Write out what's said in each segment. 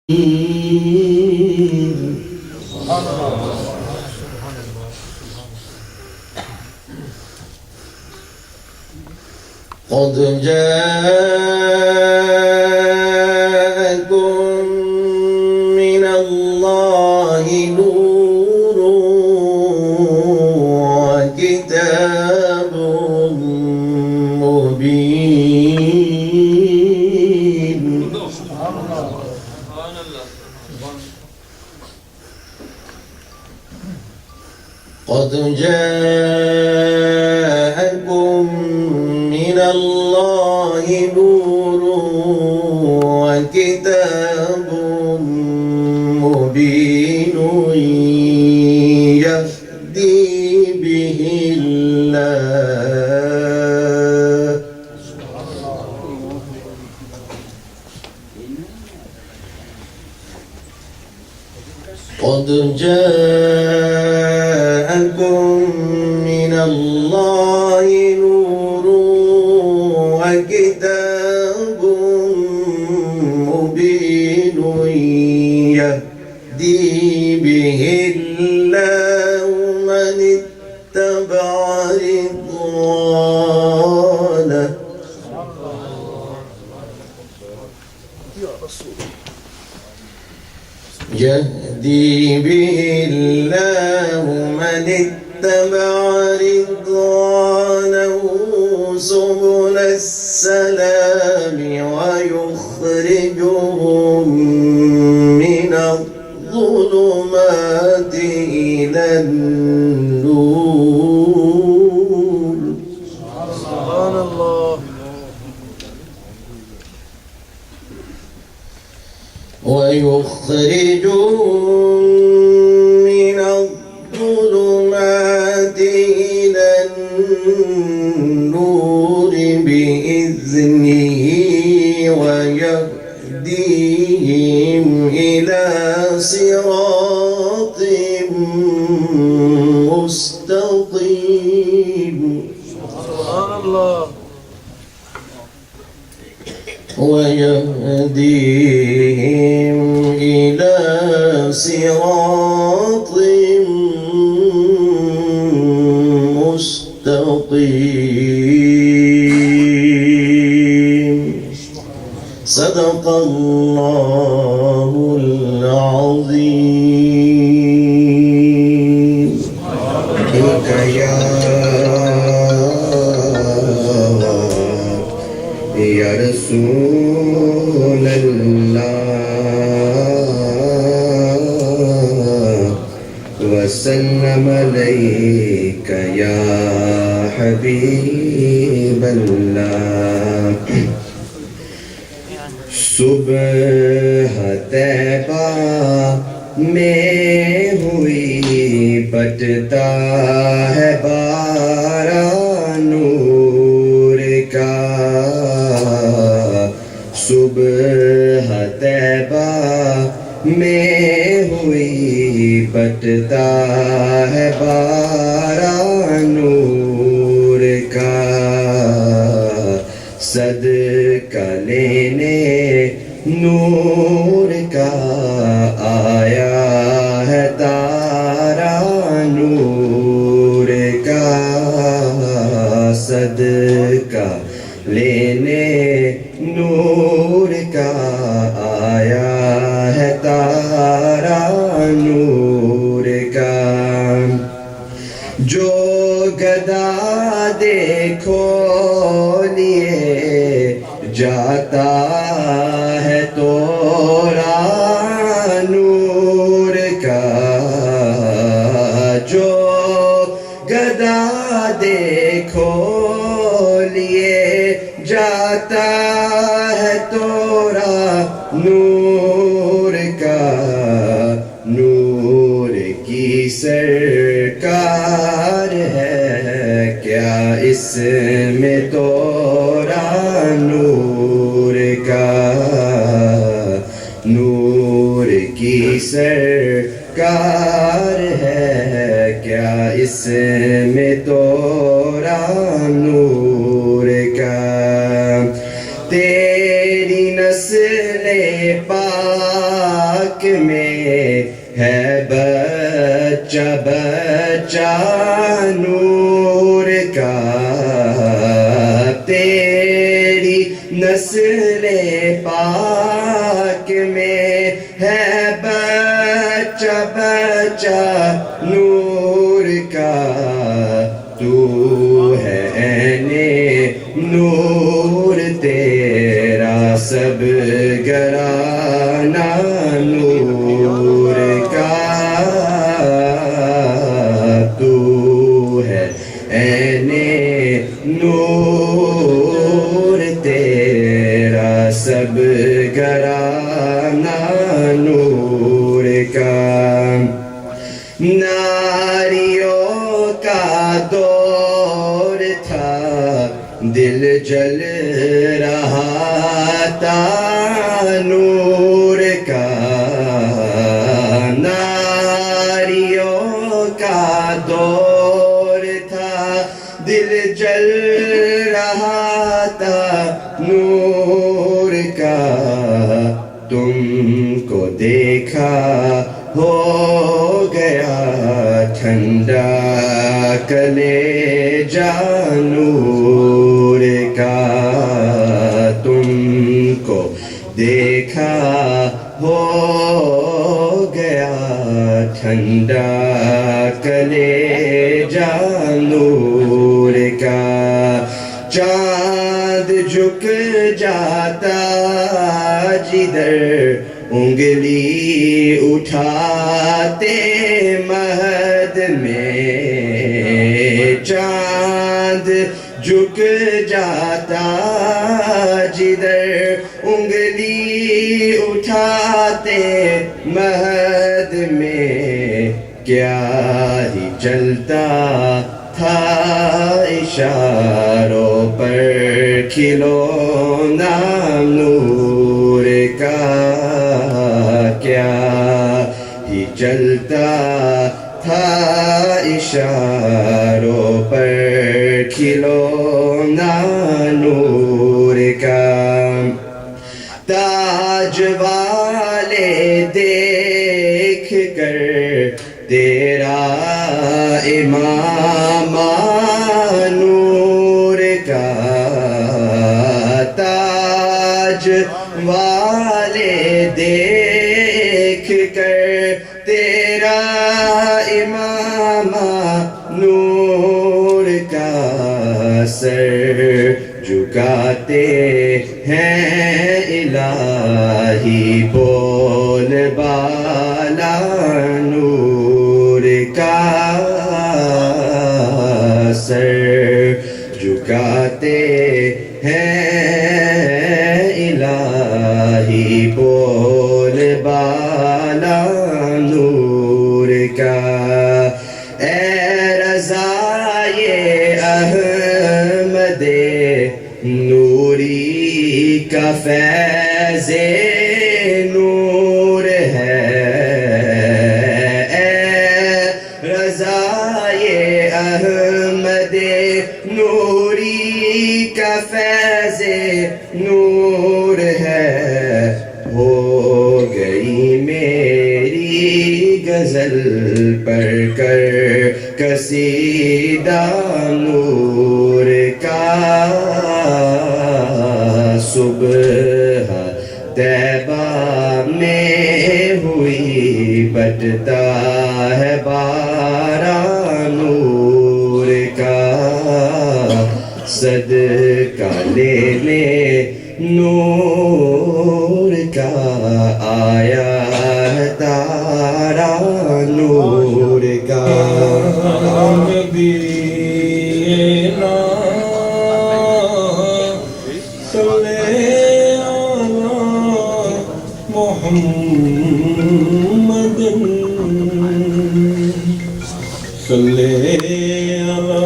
قد جاءكم من الله نور وكتاب مبين قد جاءكم من الله نور وكتاب مبين يهدي به الله قد جاءكم من الله نور وكتاب مبين يهدي به الله من اتبع رضوانه يهدي به الله من اتبع رضوانه سبل السلام ويخرجهم من الظلمات إلى النور سبحان الله ويخرجهم من الظلمات إلى النور بإذنه ويهديهم إلى صراط مستقيم سبحان الله ويهديهم إلى صراط مستقيم صدق الله العظيم بك يا رسول الله وسلم عليك يا حبيب الله صبح طیبہ میں ہوئی بٹتا ہے باران نور کا صبح طیبہ میں ہوئی بٹتا ہے باران نور کا صدقہ لینے نور کا آیا ہے تارا نور کا صدقہ لینے نور کا آیا ہے تارا نور کا جو گدا دیکھو لیے جاتا ہے تورا نور کا جو گدا دیکھو لیے جاتا ہے تورا نور کا نور کی سرکار ہے کیا اس میں تورا نور کا نور کی سرکار ہے کیا اس میں تورا نور کا تیری نسل پاک میں ہے بچہ بچہ نور کا، تیری نسل پاک میں ہے بچہ بچہ نور کا، تو ہے عین نور تیرا سب گرانا نور کا، تو ہے عین نور تیرا سب گرانا نور کا۔ ناریوں کا دور تھا دل جل رہا تھا نور کا، ناریوں کا دور تھا دل جل رہا تھا نور کا، تم کو دیکھا ہو گیا ٹھنڈا کلیجہ نور کا، تم کو دیکھا ہو گیا ٹھنڈا کلیجہ نور کا، چاند جھک جاتا جدھر انگلی اٹھاتے مہد میں، چاند جھک جاتا جدھر انگلی اٹھاتے مہد میں، کیا ہی چلتا تھا اشاروں پر کھلونا نور کا، کیا ہی چلتا تھا اشاروں پر کھلونا نور کا، تاج والے دیکھ کر تیرا امام نور کا، تاج والے دیکھ کر تیرا امام نور کا، سر جھکاتے ہیں الہی بول بالا نور کا، سر جھکاتے ہیں الہی بول بالا نور کا، اے رضائے احمد نوری کا فیض نور ہے، اے رضائے احمد نوری کا فیض نور ہے، ہو گئی میری غزل پڑھ کر قصیدہ نور کا، صبح طیبہ میں ہوئی بٹتا ہے باران نور کا، صدقہ لے لے نور کا، آیا ہے تارا نور کا، محمد صلی علی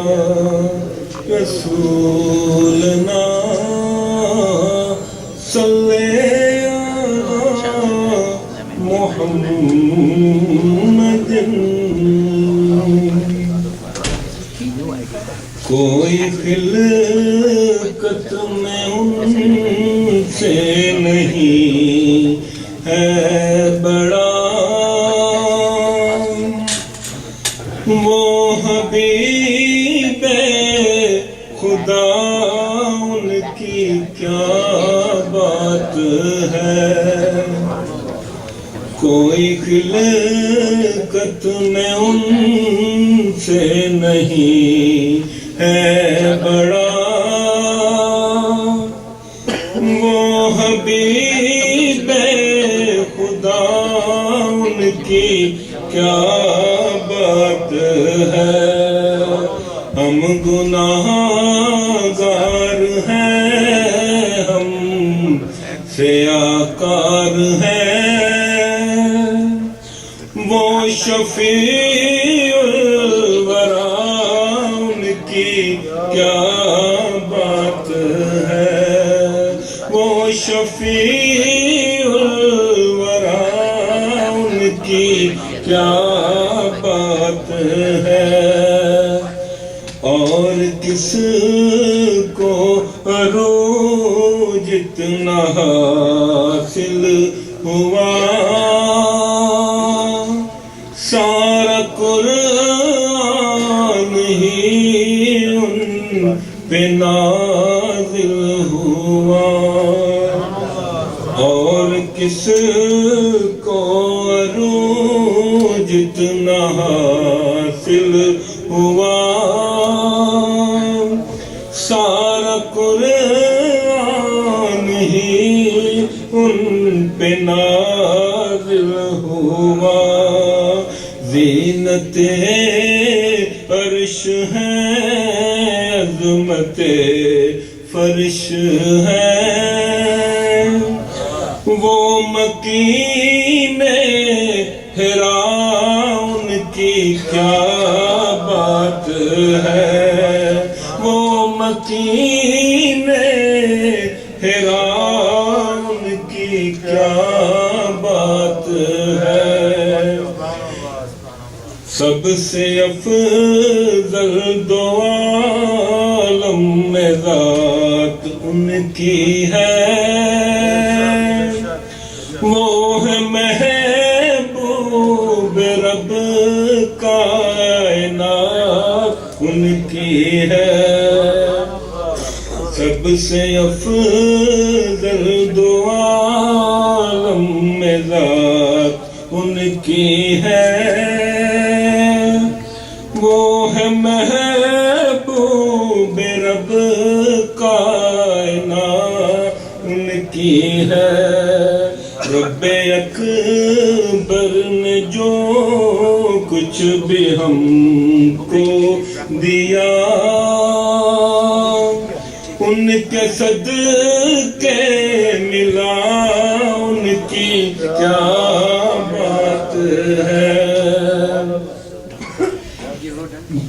رسولنا صلی علی محمد، کوئی خلقت میں ان سے نہیں ہے بڑا ہے کوئی خلقت میں ان سے نہیں ہے بڑا وہ حبیب خدا ان کی کیا بات ہے ہم گناہ گار ہیں ہم سیاکار ہیں وہ شفیع الورا ان کی کیا بات ہے وہ شفیع الورا ان کی کیا بات ہے اور کس کو عروج اتنا حاصل ہوا سارا قرآن ہی ان پہ نازل ہوا اور کس کو عروج اتنا حاصل ہوا سارا قرآن ہی ان پہ نازل ہوا زینت عرش ہے عظمت فرش ہے وہ مکین حرا ان کی کیا بات ہے وہ مکین حرا ان کی کیا بات ہے سب سے افضل دو عالم میں ذات ان کی ہے وہ ہے محبوب رب کائنات ان کی ہے سب سے افضل دو عالم میں ذات ان کی ہے وہ ہے محبوب رب کائنات ان کی ہے رب اکبر نے جو کچھ بھی ہم کو دیا ان کے صدقے ملا ان کی کیا بات ہے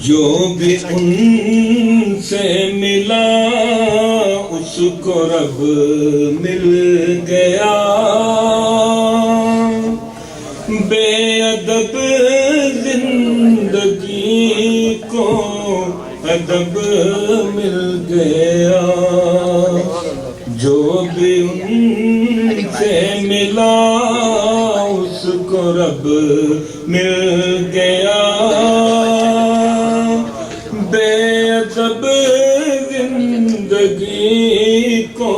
جو بھی ان سے ملا اس کو رب مل گیا بے ادب زندگی کو ادب مل گیا جو بھی ان سے ملا اس کو رب مل گیا بے ادب زندگی کو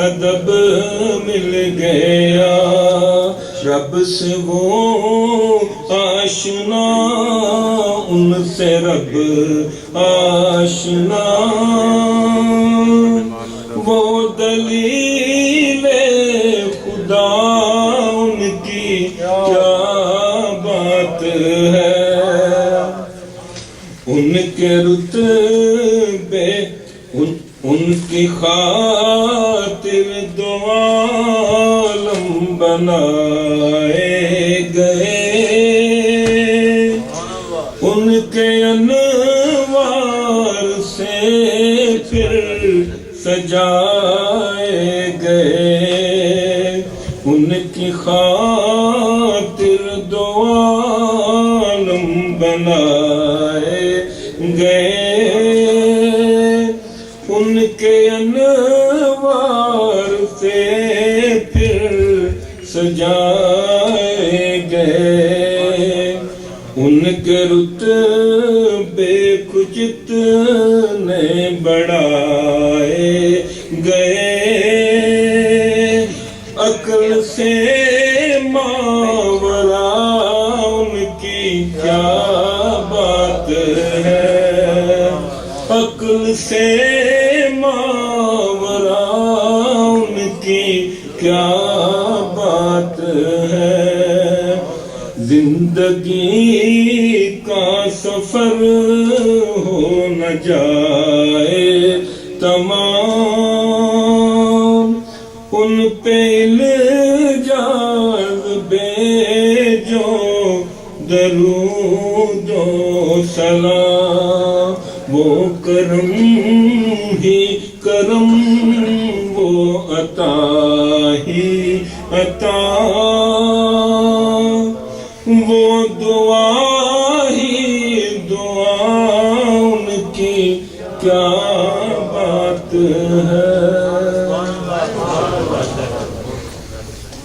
ادب مل گیا رب سے وہ آشنا ان سے رب آشنا وہ دلیل خدا ان کی کیا بات ہے ان کے رتبے ان کی خاطر دو عالم بنائے گئے ان کے انوار سے پھر سجائے گئے ان کی خاطر دو عالم بنائے گئے ان کے انوار سے پھر سجائے گئے ان کے رتبے کو جتنے بڑھائے گئے ماورا ان کی کیا بات ہے، عقل سے ماورا ان کی کیا بات ہے، زندگی کا سفر ہو نہ جائے تمام، ان پہ الجاز بھیجو درود و سلام، وہ کرم ہی کرم، وہ عطا ہی عطا، وہ دعا ہی دعا، ان کی کیا بات ہے۔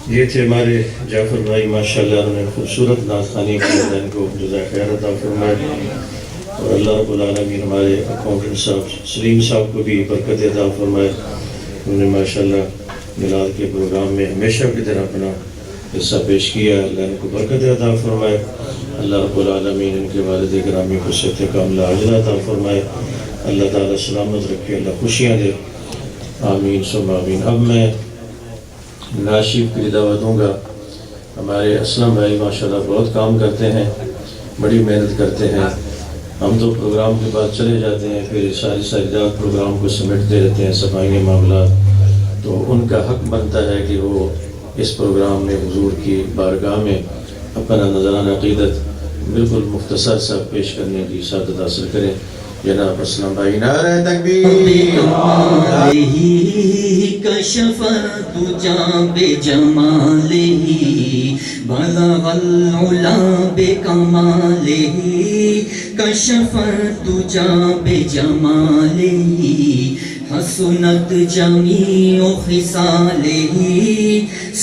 یہ تھے ہمارے جعفر بھائی، ماشاءاللہ انہوں نے خوبصورت نعت خوانی کی، ان کو جزائے خیر عطا فرمائے، اور اللہ رب العالمین ہمارے اکاؤنٹنٹ صاحب سلیم صاحب کو بھی برکت عطا فرمائے، انہوں نے ماشاءاللہ میلاد کے پروگرام میں ہمیشہ کی طرح اپنا حصہ پیش کیا، اللہ ان کو برکت عطا فرمائے، اللہ رب العالمین ان کے والد گرامی کو صحت کاملہ عاجلہ عطا فرمائے، اللہ تعالیٰ سلامت رکھے، اللہ خوشیاں دے، آمین ثم آمین۔ اب میں ناشیف کی دعوت دوں گا۔ ہمارے اسلم بھائی ماشاءاللہ بہت کام کرتے ہیں، بڑی محنت کرتے ہیں، ہم تو پروگرام کے بعد چلے جاتے ہیں، پھر ساری رات پروگرام کو سمیٹتے رہتے ہیں، صفائی معاملات، تو ان کا حق بنتا ہے کہ وہ اس پروگرام میں حضور کی بارگاہ میں اپنا نذرانہ عقیدت بالکل مختصر سا پیش کرنے کی سعادت حاصل کریں۔ جناب اسلم بھائی، نعرہ تکبیر۔ کشف تجا بجمالہ بلغ العلا بکمالہ، کشف تجا بجمالہ حسنت جمیع خصالہ،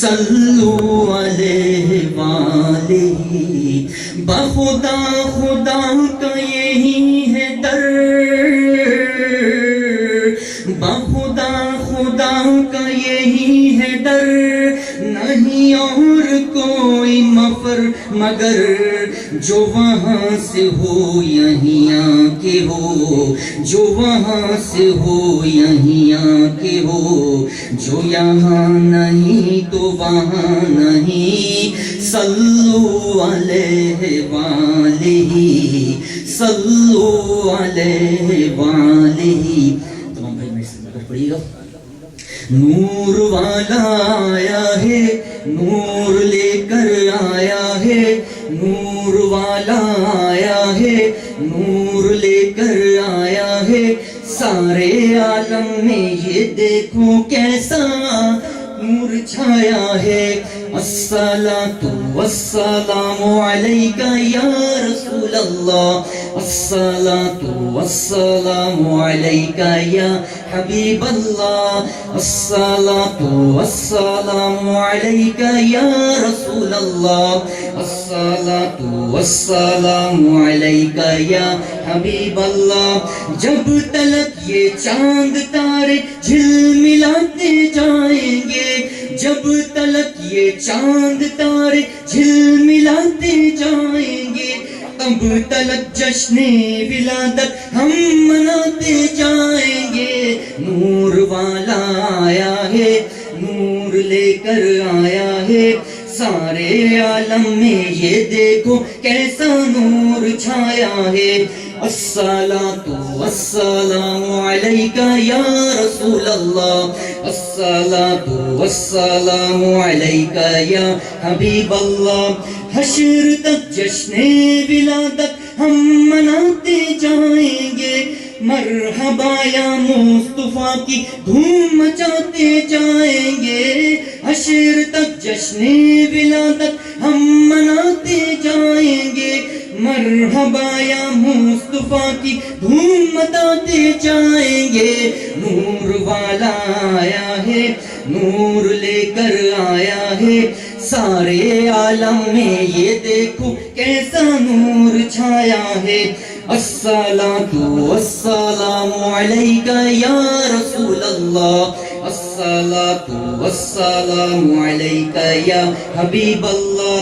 صلوا علیہ وآلہ۔ بخدا خدا کا یہی ہے در، بخدا خدا کا یہی ہے در، نہیں اور کوئی مفر مگر جو وہاں سے ہو یہیں آ کے ہو، جو وہاں سے ہو یہیں آ کے ہو، جو یہاں نہیں تو وہاں نہیں، صلو علیہ وآلہ، صلو علیہ وآلہ۔ تمام بھائی میرے سے مدد پڑھیے گا۔ نور والا آیا ہے، نور لے کر آیا ہے، نور والا آیا ہے، نور لے کر آیا ہے، سارے عالم میں یہ دیکھو کیسا نور چھایا ہے۔ الصلاۃ والسلام علیک یا رسول اللہ، الصلاۃ والسلام علیک یا حبیب اللہ، الصلاۃ والسلام علیک یا رسول اللہ، الصلاۃ والسلام علیک یا حبیب اللہ۔ جب تلک یہ چاند تارے جھلملاتے جائیں گے، جب تلک یہ چاند تارے جھلملاتے جائیں گے، تب تلک جشن ولادت ہم مناتے جائیں گے۔ نور والا آیا ہے، نور لے کر آیا ہے، سارے عالم میں یہ دیکھو کیسا نور چھایا ہے۔ الصلاۃ والسلام علیک یا رسول اللہ، الصلاۃ والسلام علیک یا حبیب اللہ۔ حشر تک جشن ولادت ہم مناتے جائیں گے، مرحبا یا مصطفیٰ کی دھوم مچاتے جائیں گے۔ حشر تک جشن ولادت ہم مناتے جائیں گے، مرحبا یا مصطفیٰ کی دھوم مچاتے جائیں گے۔ نور والا آیا ہے، نور لے کر آیا ہے، سارے عالم میں یہ دیکھو کیسا نور چھایا ہے۔ الصلاۃ والسلام علیک یا رسول اللہ، الصلاۃ والسلام علیک یا حبیب اللہ.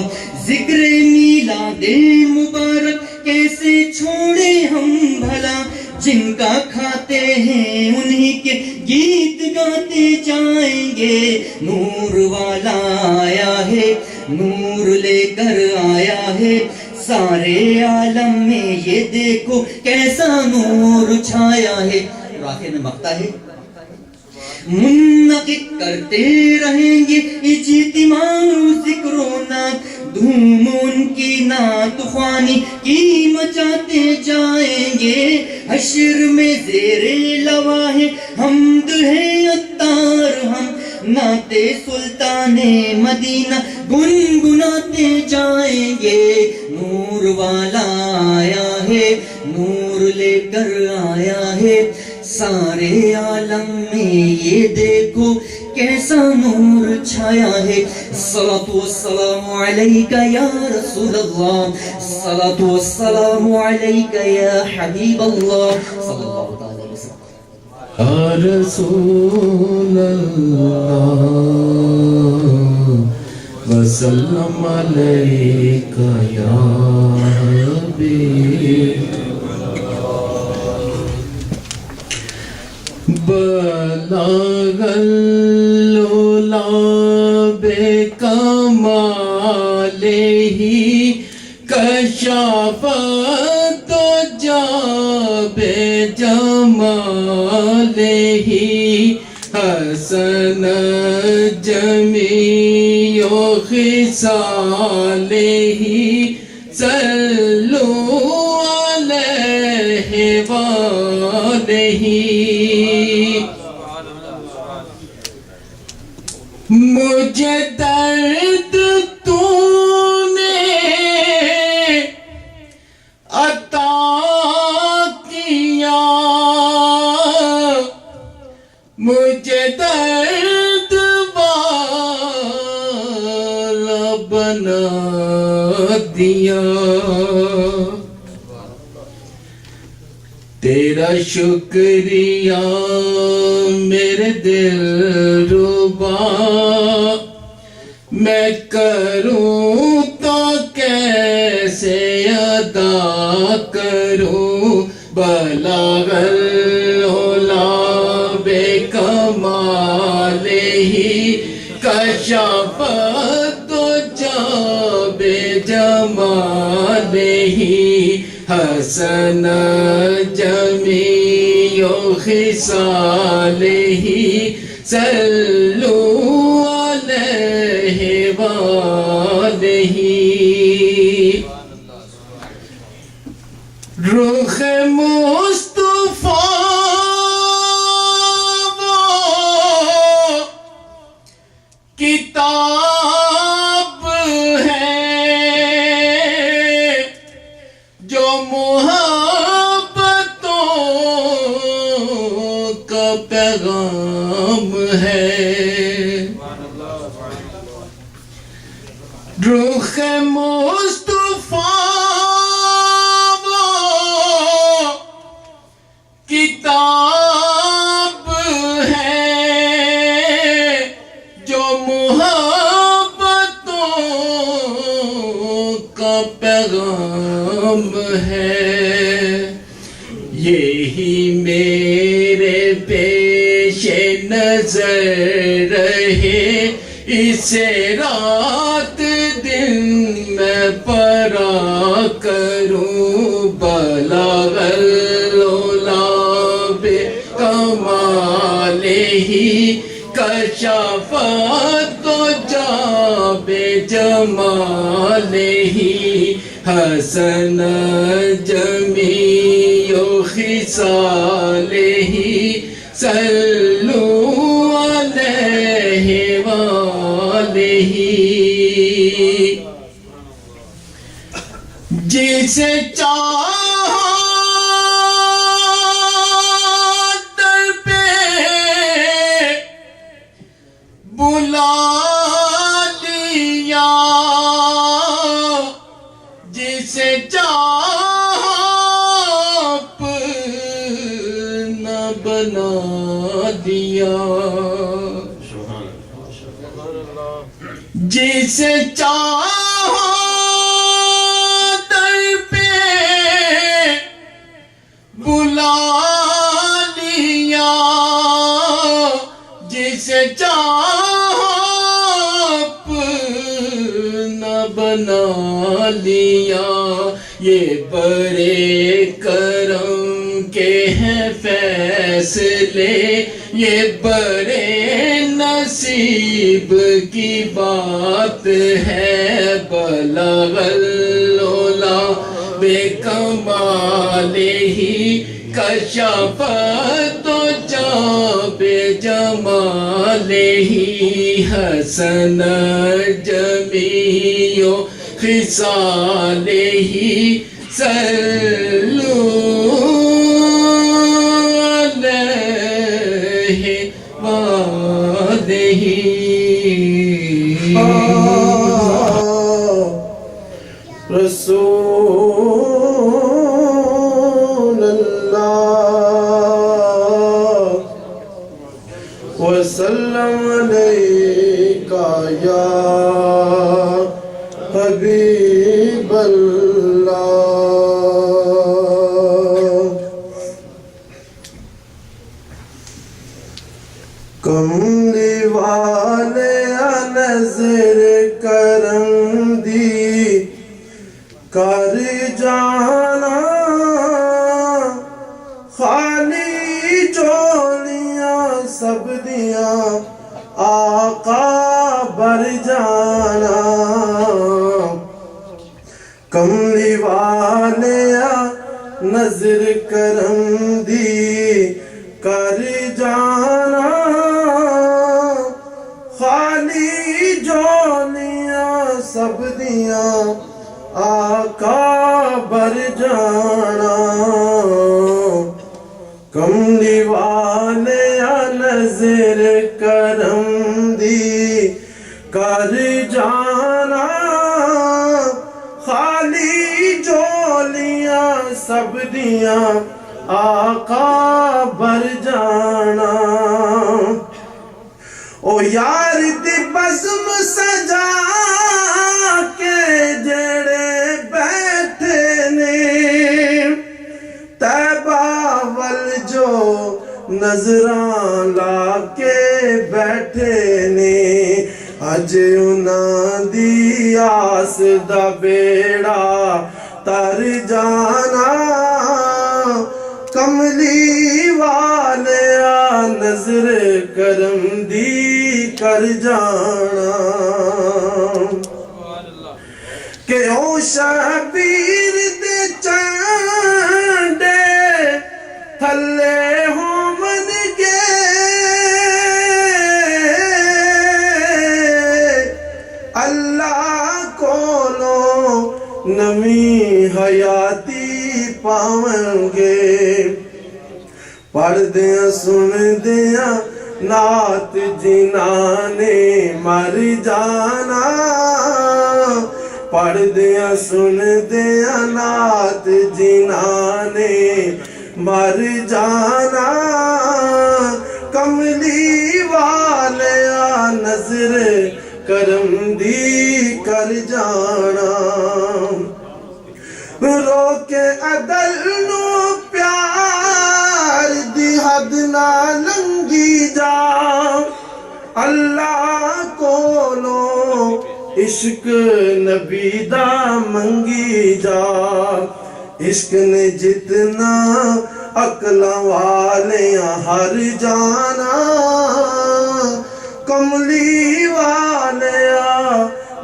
ذکر میلاد مبارک کیسے چھوڑے ہم بھلا، جن کا کھاتے ہیں انہی کے گیت گاتے جائیں گے. نور والا آیا ہے، نور لے کر آیا ہے، سارے عالم میں یہ دیکھو کیسا نور چھایا ہے. اور آخر میں مقطع ہے، منعقد کرتے رہیں گے اجتماع ذکر و نات، دھوم ان کی نعت خوانی کی مچاتے جائیں گے. حشر میں زیر لواح حمد ہے عطار ہم، نعت سلطان مدینہ گنگناتے جائیں گے. نور والا آیا ہے، نور لے کر آیا ہے، سارے عالم میں یہ دیکھو کیسا نور چھایا ہے. الصلاۃ والسلام علیک یا رسول اللہ، الصلاۃ والسلام علیک یا حبیب اللہ صلی اللہ تعالی وسلم. یا رسول اللہ وسلم علیک یا حبیب. بلغ العلا بکمالہ کشف الدجی بجمالہ حسن جمیع خصالہ صلوا علیہ وآلہ. مجھے درد تو نے عطا کیا، مجھے درد والا بنا دیا. تیرا شکریہ میرے دل ربا، میں کروں تو کیسے ادا کروں. بلغ العلا بکمالہ کشف الدجی بجمالہ حسن جمیع خصالہ صلوا علیہ وآلہ. رخ مصطفیٰ کتاب ہے جو محبتوں کا پیغام ہے. رخ مصطفیٰ کتاب ہے جو محبتوں کا پیغام ہے. یہی میرے پیش نظر رہے، اسے رات دن میں پڑھا کروں. بلغ العلا بکمالہ کشف الدجی بجمالہ حسن جمیع خصالہ صلوا علیہ وآلہ. جسے چاہا در پہ بلا لیا، جسے چاہا اپنا بنا دیا. جسے چاہو در پہ بلا لیا جسے چاہو اپنا بنا لیا یہ بڑے کرم کے ہیں فیصلے یہ بڑے نصیب کی بات ہے بلغ العلا بے کمال ہی کشف تو بے جمال ہی حسن جمیع خصال ہی صلو علیہ وآلہ رسول اللہ وسلم علیکہ یا حبیب اللہ کملی والے نظر کرم دی کر جانا خالی جولیاں سب دیاں آقا بر جانا کملی والے نظر کرم دی کر جانا خالی جولیاں سب دیاں آقا بر جانا کملی والے نظر کرم دی کر جانا خالی جولیاں سب دیاں آقا بر جانا او یار دی بزم سجا کے جڑے بیٹھے نے طیبہ ول جو نظراں لا کے بیٹھے نے اج انہاں دی آس دا بیڑا تر جانا کملی والے نظر کرم دی کر جانا کہ او شبیر دے چانڈے تھلے ہومن گے اللہ کولو نمی حیاتی پاون گے پڑھ دیاں سن دیاں نعت جنہاں نے مر جانا پڑھ دیاں سن دیاں نعت جنہاں نے مر جانا کملی والے نظر کرم دی کر جانا رو کے عدل نو پیار دی حد نہ لنگی جا اللہ کولو عشق نبی دا منگی جا عشق نے جتنا عقلاں والے ہر جانا کملی والے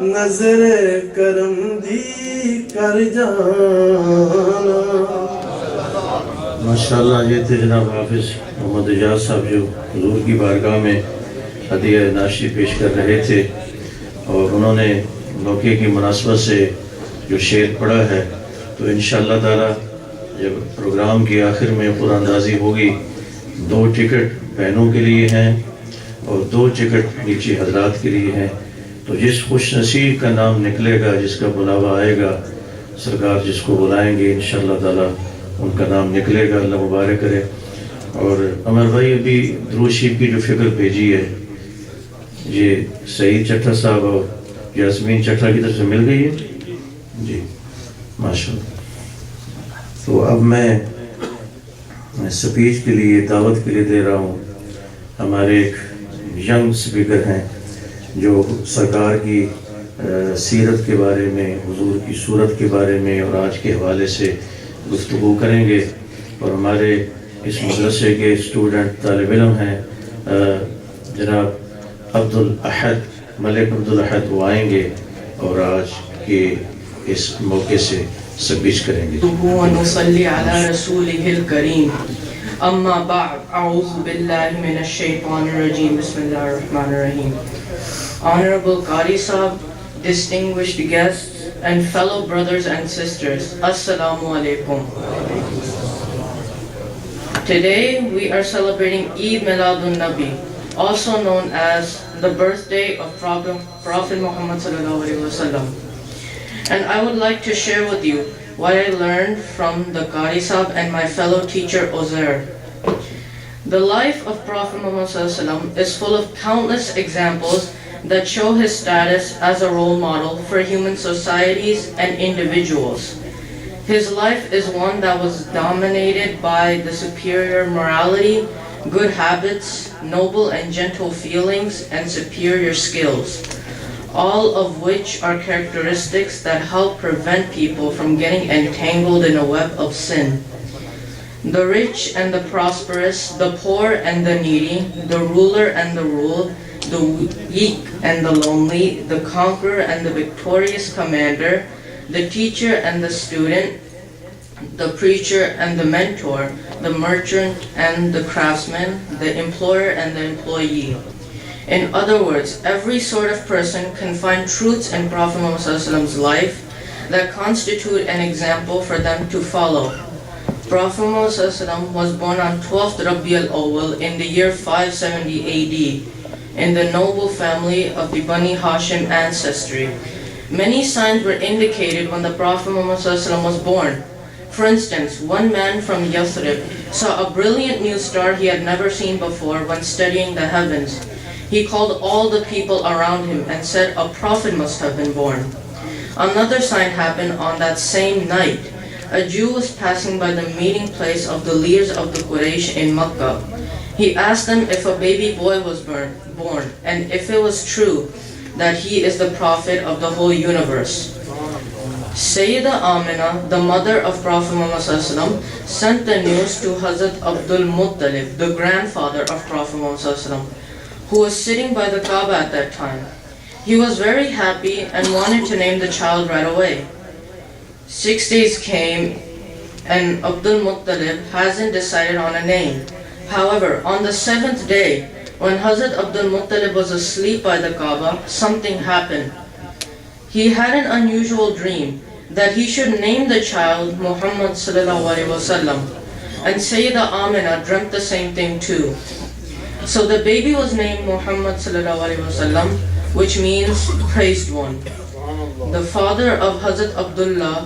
نظر کرم دی کر جانا ماشاءاللہ یہ تھے جناب حافظ محمد اجاز صاحب جو حضور کی بارگاہ میں ہدیہ ناشی پیش کر رہے تھے اور انہوں نے موقع کی مناسبت سے جو شعر پڑھا ہے تو انشاءاللہ تعالی جب پروگرام کی آخر میں قرآن اندازی ہوگی 2 ٹکٹ بہنوں کے لیے ہیں اور 2 ٹکٹ نیچے حضرات کے لیے ہیں تو جس خوش نصیب کا نام نکلے گا جس کا بلاوا آئے گا سرکار جس کو بلائیں گے انشاءاللہ تعالی ان کا نام نکلے گا اللہ مبارک کرے اور عمر بھائی ابھی درود شریف کی جو فکر بھیجی ہے یہ سعید چٹھا صاحب اور یاسمین چٹھا کی طرف سے مل گئی ہے جی ماشاء اللہ. تو اب میں سپیچ کے لیے دعوت کے لیے دے رہا ہوں ہمارے ایک ینگ سپیکر ہیں جو سرکار کی سیرت کے بارے میں، حضور کی صورت کے بارے میں اور آج کے حوالے سے گفتگو کریں گے. اور ہمارے اس مدرسے کے اسٹوڈنٹ طالب علم ہیں جناب عبدالاحد ملک عبدالاحد، وہ آئیں گے اور آج کے اس موقع سے سپیچ کریں گے. ونصلي على رسوله الكريم. أما بعد، أعوذ بالله من الشيطان الرجيم. بسم الله الرحمن الرحيم. Honorable Qari Sahab, distinguished guests, and fellow brothers and sisters, Assalamu alaikum. Today we are celebrating Eid Miladun Nabi, also known as the birthday of Prophet Muhammad sallallahu alaihi wasallam. And I would like to share with you what I learned from the Qari Sahab and my fellow teacher Uzair. The life of Prophet Muhammad sallallahu alaihi wasallam is full of countless examples that show his status as a role model for human societies and individuals. His life is one that was dominated by the superior morality, good habits, noble and gentle feelings, and superior skills, all of which are characteristics that help prevent people from getting entangled in a web of sin. The rich and the prosperous, the poor and the needy, the ruler and the ruled, the weak and the lonely, the conqueror and the victorious commander, the teacher and the student, the preacher and the mentor, the merchant and the craftsman, the employer and the employee. In other words, every sort of person can find truths in Prophet Muhammad sallallahu alaihi wasallam's life that constitute an example for them to follow. Prophet Muhammad sallallahu alaihi wasallam was born on 12th Rabi al-Awwal in the year 570 AD in the noble family of the Bani Hashim ancestry. Many signs were indicated when the Prophet Muhammad sallallahu alaihi wasallam was born. For instance, one man from Yathrib saw a brilliant new star he had never seen before when studying the heavens. He called all the people around him and said a prophet must have been born. Another sign happened on that same night. A Jew was passing by the meeting place of the leaders of the Quraysh in Makkah. He asked them if a baby boy was born and if it was true that he is the prophet of the whole universe. Sayyidah Amina, the mother of Prophet Muhammad sallallahu alaihi wasallam, sent the news to Hazrat Abdul Muttalib, the grandfather of Prophet Muhammad sallallahu alaihi wasallam, who was sitting by the Kaaba at that time. He was very happy and wanted to name the child right away. 6 days came and Abdul Muttalib hasn't decided on a name. However, on the 7th day, when Hazrat Abdul Muttalib was asleep by the Kaaba, something happened. He had an unusual dream that he should name the child Muhammad sallallahu alaihi wasallam, and Sayyidah Amina dreamt the same thing too. So the baby was named Muhammad sallallahu alaihi wasallam, which means praised one. The father of Hazrat Abdullah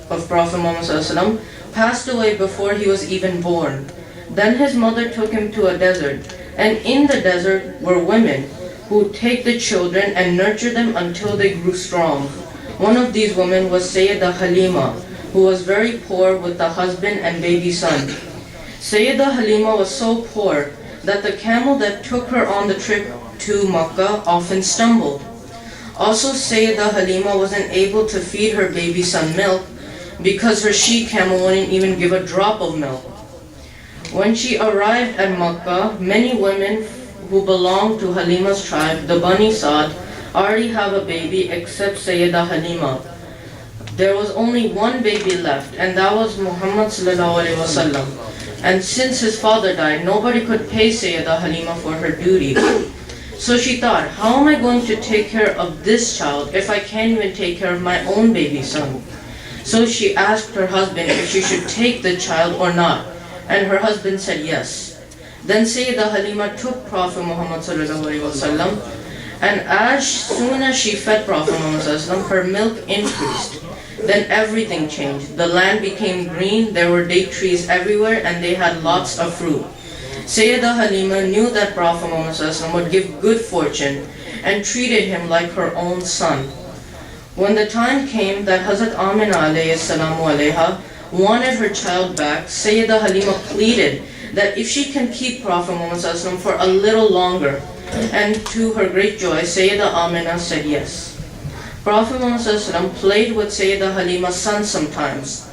of Prophet Muhammad sallallahu alaihi wasallam passed away before he was even born. Then his mother took him to a desert, and in the desert were women who take the children and nurture them until they grew strong. One of these women was Sayyidah Halima, who was very poor with a husband and baby son. Sayyidah Halima was so poor that the camel that took her on the trip to Makkah often stumbled. Also, Sayyidah Halima wasn't able to feed her baby son milk because her she-camel wouldn't even give a drop of milk. When she arrived at Makkah, many women who belonged to Halima's tribe, the Bani Saad, already have a baby except Sayyidah Halima. There was only one baby left, and that was Muhammad sallallahu alaihi wasallam. And since his father died, nobody could pay Sayyidah Halima for her duty. So she thought, how am I going to take care of this child if I can't even take care of my own baby son? So she asked her husband if she should take the child or not, and her husband said yes. Then Sayyidah Halima took Prophet Muhammad sallallahu alaihi wasallam, and as soon as she fed Prophet Muhammad sallallahu alaihi wasallam, her milk increased. Then everything changed. The land became green, there were date trees everywhere, and they had lots of fruit. Sayyidah Halima knew that Prophet Muhammad sallallahu alaihi wasallam would give good fortune and treated him like her own son. When the time came that Hazrat Amina alayhi salamu alayha wanted her child back, Sayyidah Halima pleaded that if she can keep Prophet Muhammad sallallahu alaihi wasallam for a little longer, and to her great joy, Sayyidah Amina said yes. Prophet Muhammad sallallahu alaihi wasallam played with Sayyidah Halima's son sometimes,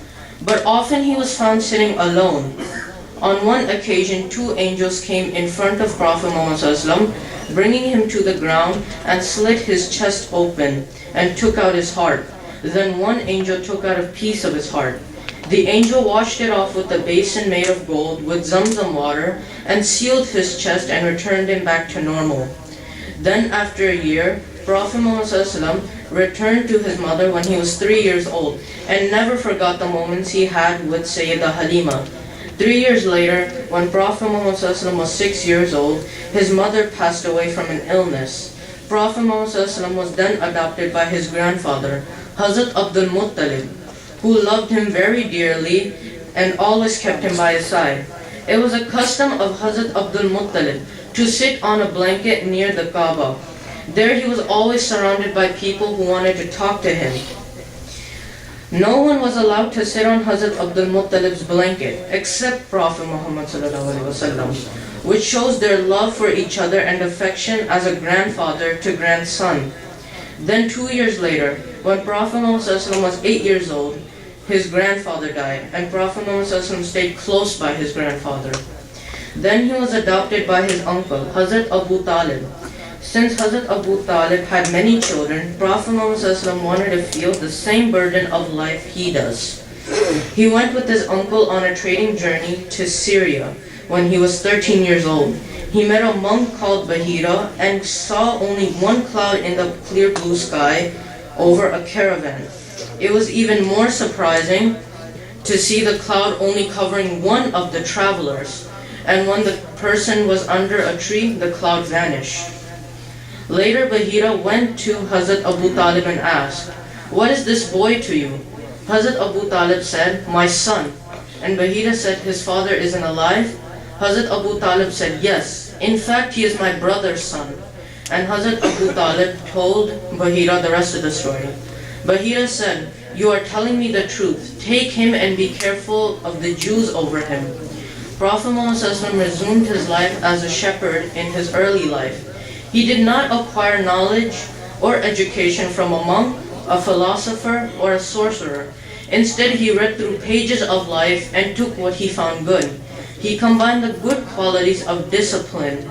but often he was found sitting alone. On one occasion, 2 angels came in front of Prophet Muhammad sallallahu alaihi wasallam, bringing him to the ground and slit his chest open and took out his heart. Then one angel took out a piece of his heart. The angel washed it off with a basin made of gold with Zamzam water and sealed his chest and returned him back to normal. Then after a year, Prophet Muhammad sallallahu alaihi wasallam returned to his mother when he was 3 years old and never forgot the moments he had with Sayyidah Halima. 3 years later, when Prophet Muhammad sallallahu alaihi wasallam was 6 years old, his mother passed away from an illness. Prophet Muhammad sallallahu alaihi wasallam was then adopted by his grandfather, Hazrat Abdul Muttalib, who loved him very dearly and always kept him by his side. It was a custom of Hazrat Abdul Muttalib to sit on a blanket near the Kaaba. There he was always surrounded by people who wanted to talk to him. No one was allowed to sit on Hazrat Abdul Muttalib's blanket except Prophet Muhammad sallallahu alaihi wasallam, which shows their love for each other and affection as a grandfather to grandson. Then 2 years later, when Prophet Muhammad sallallahu alaihi wasallam was 8 years old, his grandfather died, and Prophet Muhammad sallallahu alaihi wasallam stayed close by his grandfather. Then he was adopted by his uncle, Hazrat Abu Talib. Since Hazrat Abu Talib had many children, Prophet Muhammad sallallahu alaihi wasallam wanted to feel the same burden of life he does. He went with his uncle on a trading journey to Syria when he was 13 years old. He met a monk called Bahira and saw only one cloud in the clear blue sky over a caravan. It was even more surprising to see the cloud only covering one of the travelers, and when the person was under a tree, the cloud vanished. Later, Bahira went to Hazrat Abu Talib and asked, "What is this boy to you?" Hazrat Abu Talib said, "My son." And Bahira said, "His father isn't alive?" Hazrat Abu Talib said, "Yes. In fact, he is my brother's son." And Hazrat Abu Talib told Bahira the rest of the story. Bahira said, "You are telling me the truth. Take him and be careful of the Jews over him." Prophet Muhammad sallallahu alaihi wasallam resumed his life as a shepherd in his early life. He did not acquire knowledge or education from a monk, a philosopher, or a sorcerer. Instead, he read through pages of life and took what he found good. He combined the good qualities of discipline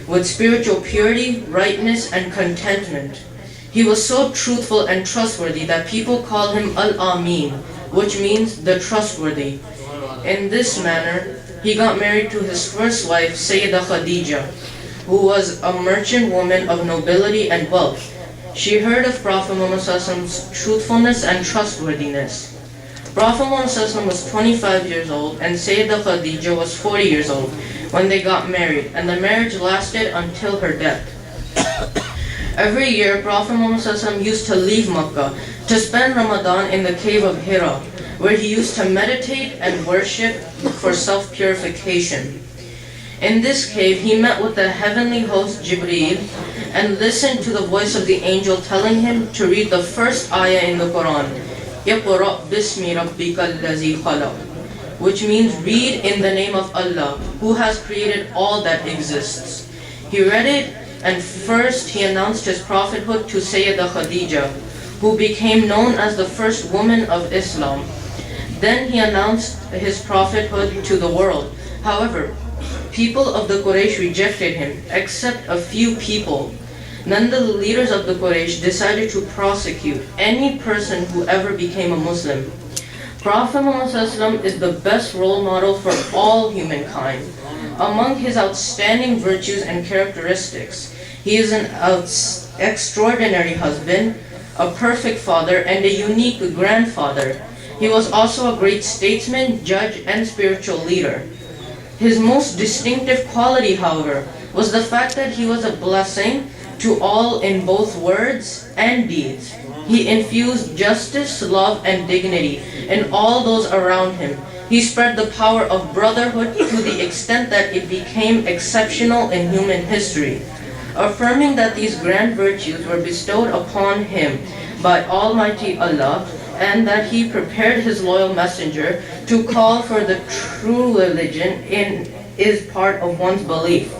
with spiritual purity, rightness, and contentment. He was so truthful and trustworthy that people call him Al-Amin, which means the trustworthy. In this manner, he got married to his first wife, Sayyidah Khadija, who was a merchant woman of nobility and wealth. She heard of Prophet Muhammad sallallahu alaihi wasallam's truthfulness and trustworthiness. Prophet Muhammad sallallahu alaihi wasallam was 25 years old and Sayyidah Khadija was 40 years old when they got married, and the marriage lasted until her death. Every year, Prophet Muhammad sallallahu alaihi wasallam used to leave Makkah to spend Ramadan in the cave of Hira, where he used to meditate and worship for self-purification. In this cave, he met with the heavenly host Jibreel and listened to the voice of the angel telling him to read the first ayah in the Quran, "Iqra bismi rabbikal ladzi khalaq," which means read in the name of Allah, who has created all that exists. He read it, and first he announced his prophethood to Sayyidah Khadija, who became known as the first woman of Islam. Then he announced his prophethood to the world. However, people of the Quraysh rejected him, except a few people. Then the leaders of the Quraysh decided to prosecute any person who ever became a Muslim. Prophet Muhammad sallallahu alaihi wasallam is the best role model for all humankind. Among his outstanding virtues and characteristics, he is an extraordinary husband, a perfect father, and a unique grandfather. He was also a great statesman, judge, and spiritual leader. His most distinctive quality, however, was the fact that he was a blessing to all in both words and deeds. He infused justice, love, and dignity in all those around him. He spread the power of brotherhood to the extent that it became exceptional in human history. Affirming that these grand virtues were bestowed upon him, by Almighty Allah, and that He prepared His loyal messenger to call for the true religion is part of one's belief.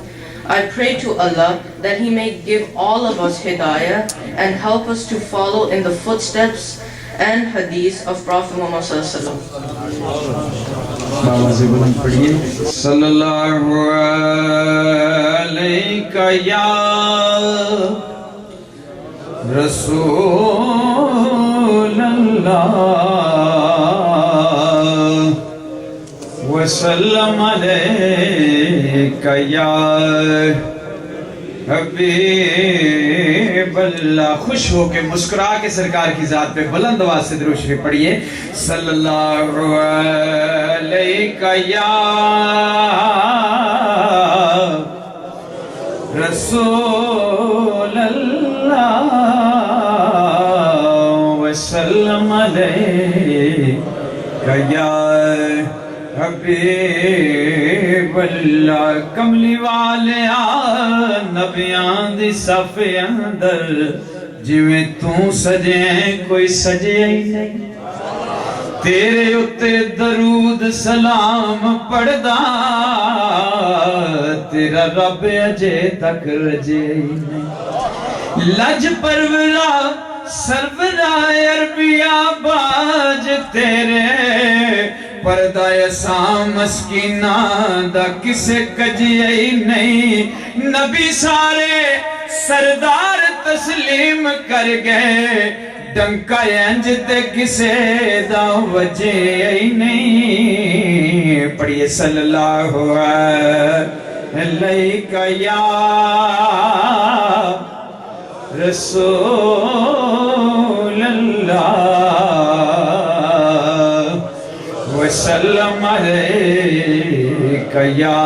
I pray to Allah that He may give all of us hidayah and help us to follow in the footsteps and hadith of Prophet Muhammad sallallahu alaihi wasallam. Sallallahu alayka ya Rasulallah wa sallam alayka ya حبیب اللہ. خوش ہو کے مسکرا کے سرکار کی ذات پہ بلند آواز سے درود شریف پڑھیے. صلی اللہ علیہ یا رسول اللہ وسلم علیہ یا حبیب اللہ. کملی والے نبیاں دی صف اندر جویں تو سجے کوئی سجے ہی نہیں. تیرے اتے درود سلام پڑھدا تیرا رب اجے تک رجے ہی نہیں. لج پرورا سرورا عربیا باج تیرے پردہ اساں مسکینہ دا کسے کجیے ہی نہیں. نبی سارے سردار تسلیم کر گئے ڈنکا انج تے کسے دا وجے ہی نہیں. پڑھیے صلی اللہ علیہ یا رسول اللہ وسلم علیکہ یا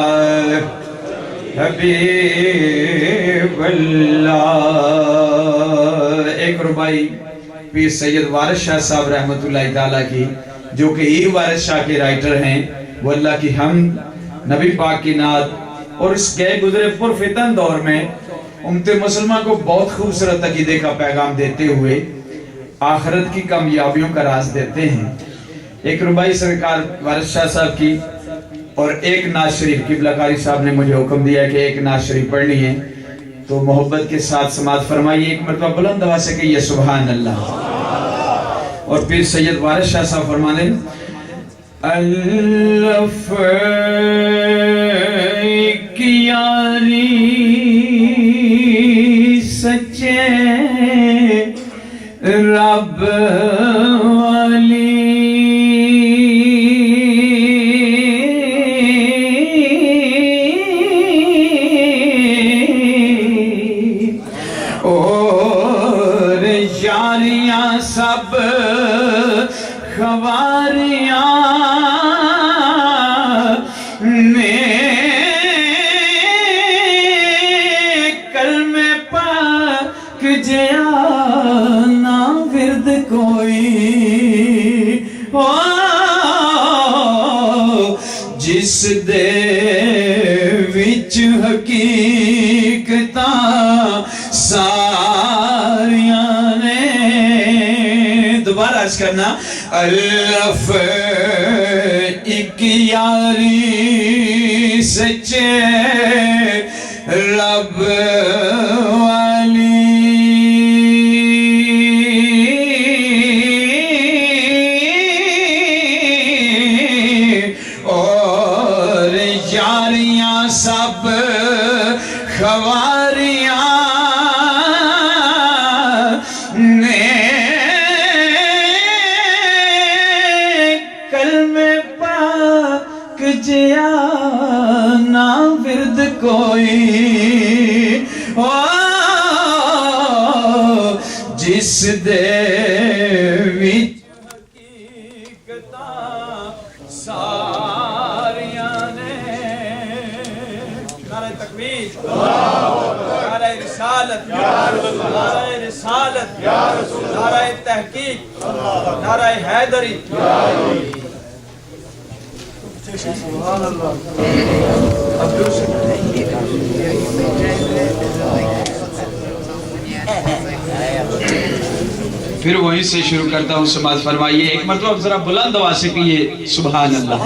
حبیب اللہ. ایک ربائی پیر سید وارث شاہ صاحب رحمت اللہ تعالیٰ کی جو کہ ہی وارث شاہ کے رائٹر ہیں، وہ اللہ کی حمد، نبی پاک کی نعت اور اس گئے گزرے پرفتن دور میں امت مسلمہ کو بہت خوبصورت عقیدے کا پیغام دیتے ہوئے آخرت کی کامیابیوں کا راز دیتے ہیں. ایک ربائی سرکار وارث شاہ صاحب کی اور ایک نعت شریف قبلہ قاری صاحب نے مجھے حکم دیا کہ ایک نعت شریف پڑھنی ہے، تو محبت کے ساتھ سماعت فرمائیے. ایک مرتبہ بلند آواز سے کہیے سبحان اللہ. اور پھر سید وارث شاہ صاحب فرمانے الف کی یاری سچے رب والی اور یاریاں سب خواریاں میں کلمے پاک جیا نا ورد کوئی جس دے وچ حقیقتاں ساریاں نے. دوبارہ عرض کرنا الف ایک یاری سچے رب والی اور یاریاں سب خواریاں نے کلمے پاک جیا نا ورد کوئی جس دے وچ حقیقتاں ساریاں نے. نعرہ تکبیر، نعرہ رسالت، نعرہ رسالت، نعرہ تحقیق، نعرہ حیدری. سبحان اللہ. پھر وہیں سے شروع کرتا ہوں. سماعت فرمائیے ایک مرتبہ ذرا بلند آواز سے کہیے سبحان اللہ،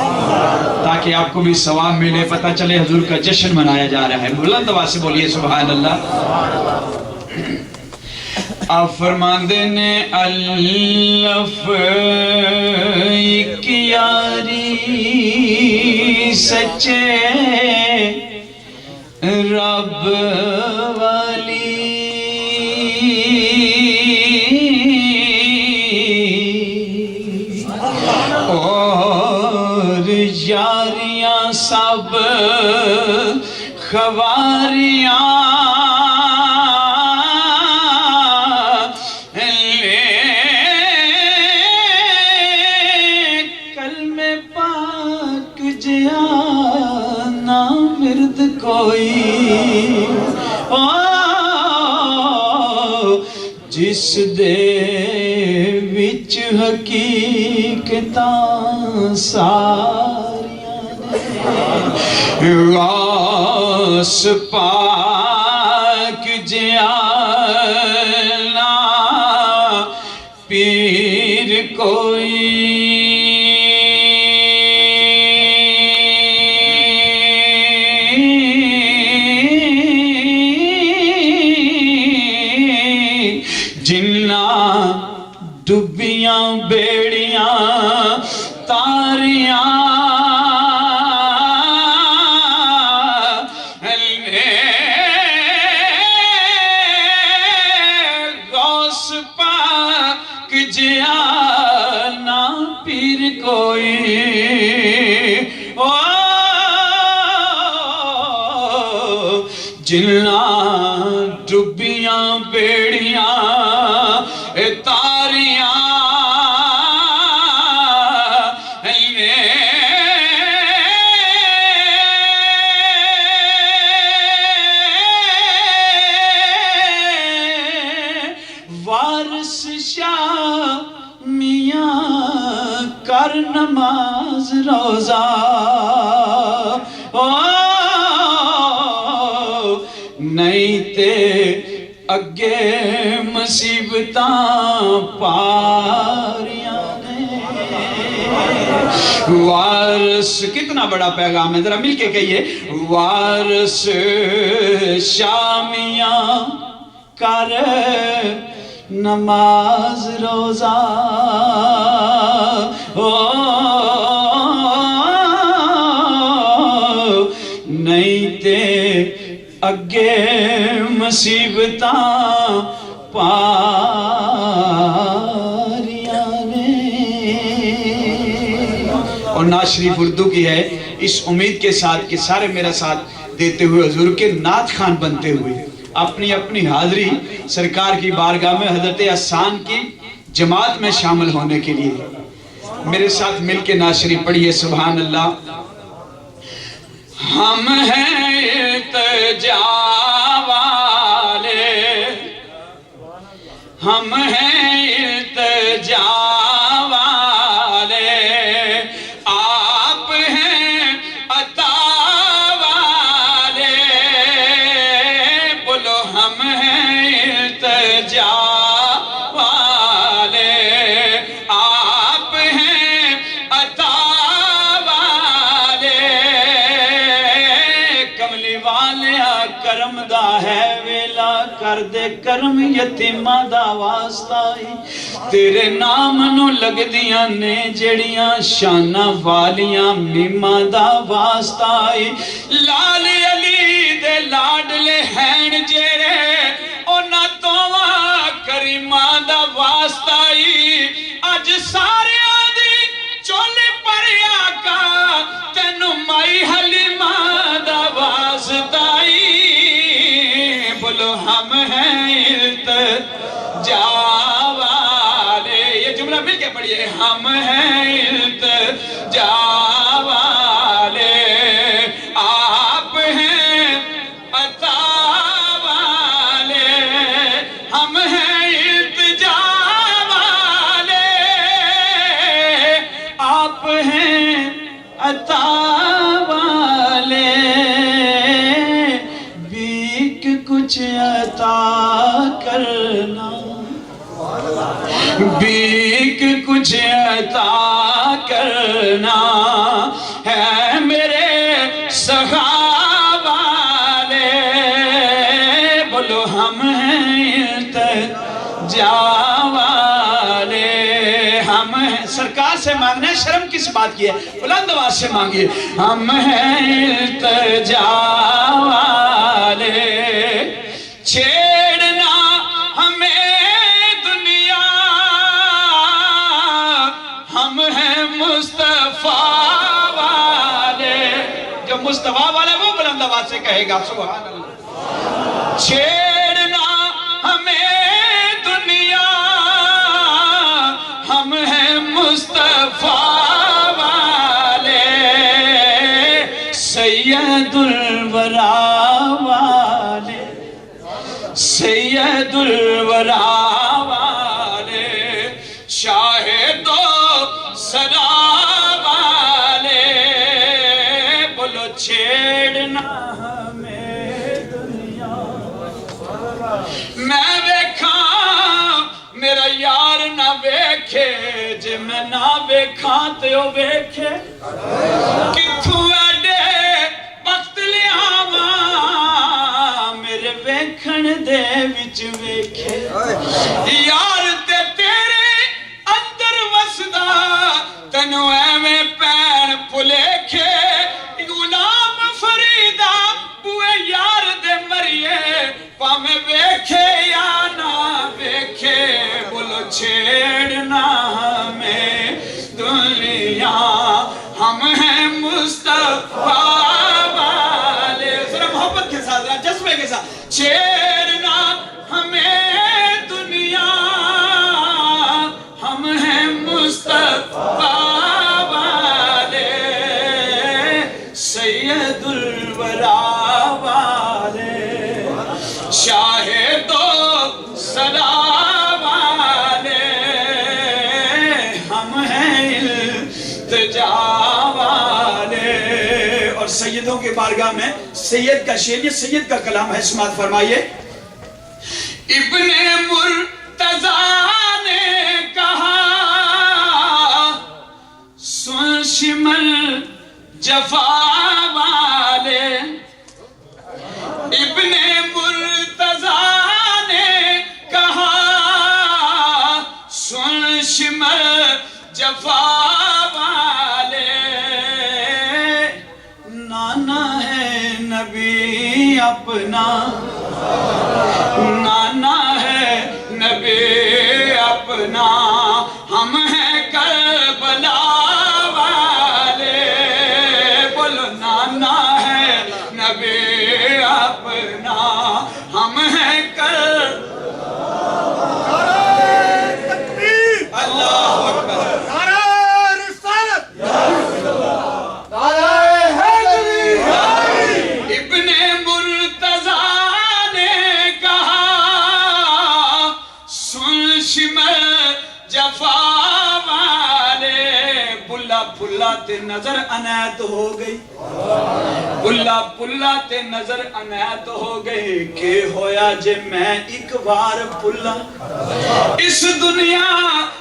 تاکہ آپ کو بھی ثواب ملے، پتہ چلے حضور کا جشن منایا جا رہا ہے. بلند آواز سے بولیے سبحان اللہ. آپ فرماندے نے الف ایک یاری سچے رب والی، اور یاریاں سب خواریاں کوئی جس دے وچ حقیقتاں ساریاں غوث پاک جیانا پیر کوئی ڈبیاں بیڑیاں تاریاں غوث پاک جیانا پیر کوئی جناں ڈبیاں بیڑیاں کر نماز روزہ نہیں تے اگے مصیبتاں پاریاں نے. وارث کتنا بڑا پیغام ہے، ذرا مل کے کہیے وارث شامیاں کر نماز روزہ نہیں تے اگے مصیبتاں پاریاں نے. اور نعت شریف اردو کی ہے، اس امید کے ساتھ کہ سارے میرا ساتھ دیتے ہوئے حضور کے نعت خان بنتے ہوئے اپنی اپنی حاضری سرکار کی بارگاہ میں حضرت احسان کی جماعت میں شامل ہونے کے لیے میرے ساتھ مل کے نعت شریف پڑھیے سبحان اللہ. ہم ہیں التجا والے، ہم ہیں التجا والے، آپ ہیں عطا والے. بولو ہم ہیں التجا والے، آپ ہیں عطا والے. کملی والیا کرم دا ہے ویلا، کر دے کرم یتیمہ دا واسطہ ہی. تیرے نام نو لگ دیاں نے جڑیاں شانہ والیاں میمہ دا واسطہ ہی. لال علی دے لاڈلے ہیں جیرے اونا توواں کریمہ دا واسطہ ہی. اج سارے آدھی چولے پر آقا تینو مائی حلیمہ دا واسطہ ہی. بولو ہم ہیں التجا والے، یہ جملہ مل کے پڑھیے ہم ہیں التجا والے، آپ ہیں عطا والے. ہم ہیں التجا والے، آپ ہیں عطا والے. کچھ عطا کرنا مجھے عطا کرنا ہے میرے سخا والے بولو ہم ہیں التجا والے ہم ہیں سرکار سے مانگنا ہے شرم کس بات کی ہے بلند آواز سے مانگیے ہم ہیں التجا والے چھیڑنا ہمیں دنیا ہم ہیں مصطفیٰ والے جو مصطفیٰ والا وہ بلند آواز سے کہے گا سبحان اللہ چھیڑنا ہمیں دنیا ہم ہیں مصطفیٰ والے سید الورا والے سید الورا والے شاہد و سرا والے بولو چھیڑنا ہمیں دنیا میں ویکھا میرا یار نہ ویکھے جے میں نہ ویکھا تے او ویکھے کتھوں اڈے وقت لیاواں میرے ویکھن دے وچ ویکھے یار تے تیرے اندر وسدا تینوں ایویں پین پھلیکھے غلام فریدا بوئے یار دے مریے پاویں ویکھے یا نہ ویکھے بولو چھیڑنا ہمیں دنیا ہم ہیں مصطفیٰ والے ذرا محبت کے ساتھ ذرا جذبے کے ساتھ چھیڑنا ہمیں دنیا ہم ہیں مصطفیٰ والے سید الورا والے شاہد و سرا والے ہم ہیں التجا والے اور سیدوں کے بارگاہ میں سید کا شعر یہ سید کا کلام ہے سماعت فرمائیے ابن مرتضیٰ نے کہا سن شمل جفا والے ابن مرتضیٰ نے کہا سن شمل جفا والے نانا ہے نبی اپنا نانا ہے نبی اپنا ہم ہیں کربلا والے بولو نانا ہے نبی اپنا ہم ہیں اللہ اکبر ابن مرتضیٰ نے کہا سن شمل جفا والے بلا بلا تے نظر عنایت ہو گئی بلا بلا تے نظر عنایت ہو گئی کہ ہویا جے میں ایک بار بلا اس دنیا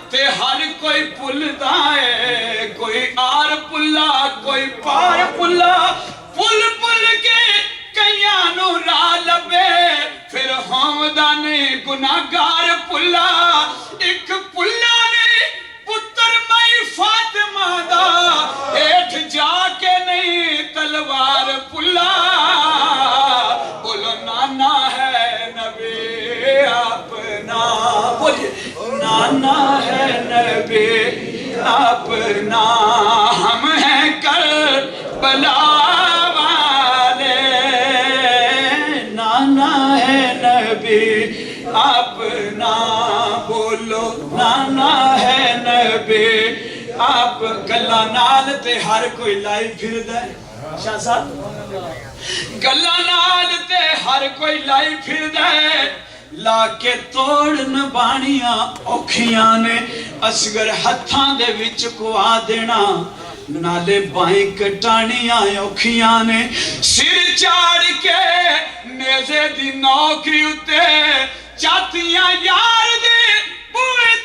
تے ہر کوئی پلدا ہے کوئی آر پلا کوئی پار پلا پل پل کے کئیانو راہ لبے پھر ہومدانے گناہگار پلا ایک پلا نے پتر مائی فاطمہ دا ایٹھ جا کے نہیں تلوار پلا بولو نانا ہے نبی اپنا بولیے نانا ہے نبی اپنا ہم ہیں کربلا والے نانا ہے نبی اپنا بولو نانا ہے نبی آپ گلا نال تے ہر کوئی لائی پھر دے شاہ صاحب گلا نال تے ہر کوئی لائی پھر دے لا کے توڑن بانیاں اوکھیاں نے اصغر ہتھاں دے وچ کوا دینا نالے بائیں کٹانیاں اوکھیاں نے سر چاڑ کے نیزے دی نوکری اتے چاتیاں یار دے بوئے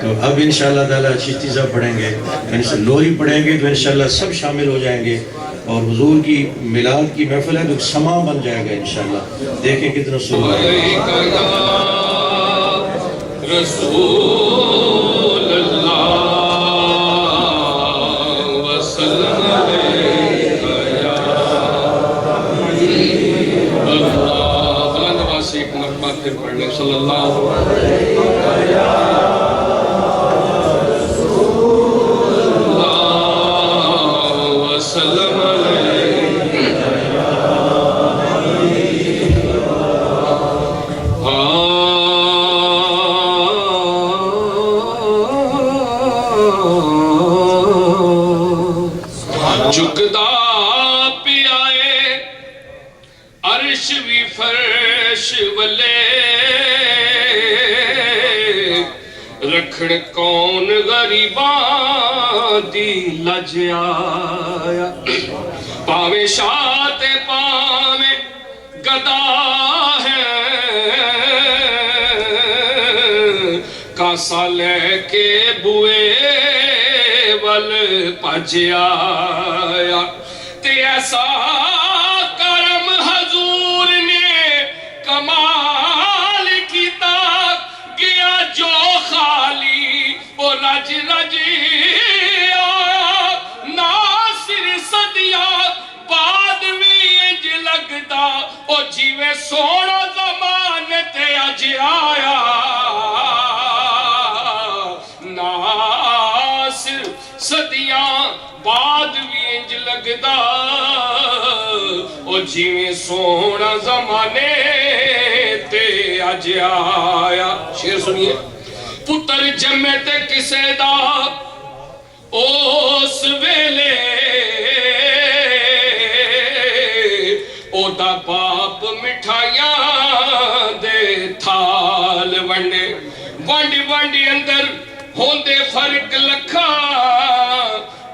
تو اب انشاءاللہ تعالیٰ چشتی صاحب پڑھیں گے، لوری پڑھیں گے تو انشاءاللہ سب شامل ہو جائیں گے، اور حضور کی میلاد کی محفل ہے تو سما بن جائے گا انشاءاللہ. دیکھیں کتنا سلو ہے. رسول اللہ وسلم بلند آواز سے ایک مرتبہ پھر پڑھ لیں صلی اللہ وسلم. جھکدا پیائے عرش بھی فرش ولے رکھن کون غریباں دی لج آیا پاویں شاہ تے پاویں گدا ہے کاسا لے کے بوئے ول پج آیا تے ایسا کرم حضور نے کمال کیتا گیا جو خالی وہ رج رج آیا ناصر صدیاں بعد بھی انج لگدا او جیویں سونا زمان تے اج آیا صدیاں بعد بھی انج لگدا او جیویں سونا زمانے تے اج آیا. شعر سنیے. پتر جمے تے کسے دا اس ویلے او دا باپ مٹھائیاں دے تھال ونڈے ونڈ ونڈ اندر ہوندے فرق لکھا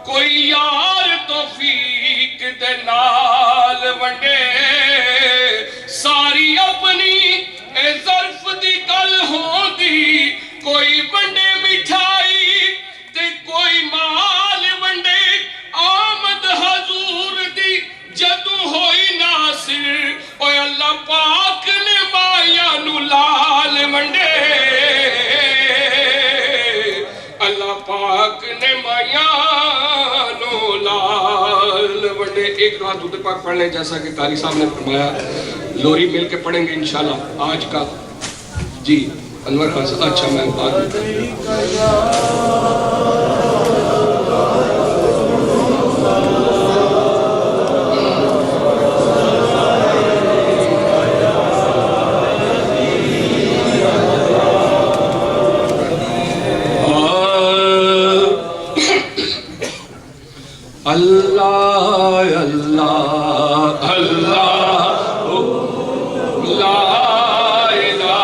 کوئی یار توفیق دے نال ونڈے ساری اپنی اے ظرف دی گل ہوندی کوئی ونڈے مٹھائی تے کوئی مال ونڈے آمد حضور دی جدوں ہوئی ناصر اوے اللہ پاک نے مایا نو لال ونڈے اللہ پاک نے مایا نو لال ونڈے. ایک رات درود پاک پڑھ لیں جیسا کہ قاری صاحب نے فرمایا. لوری مل کے پڑھیں گے انشاءاللہ آج کا. جی انور خان صاحب. اچھا میں بات اللہ اللہ اللہ لا الہ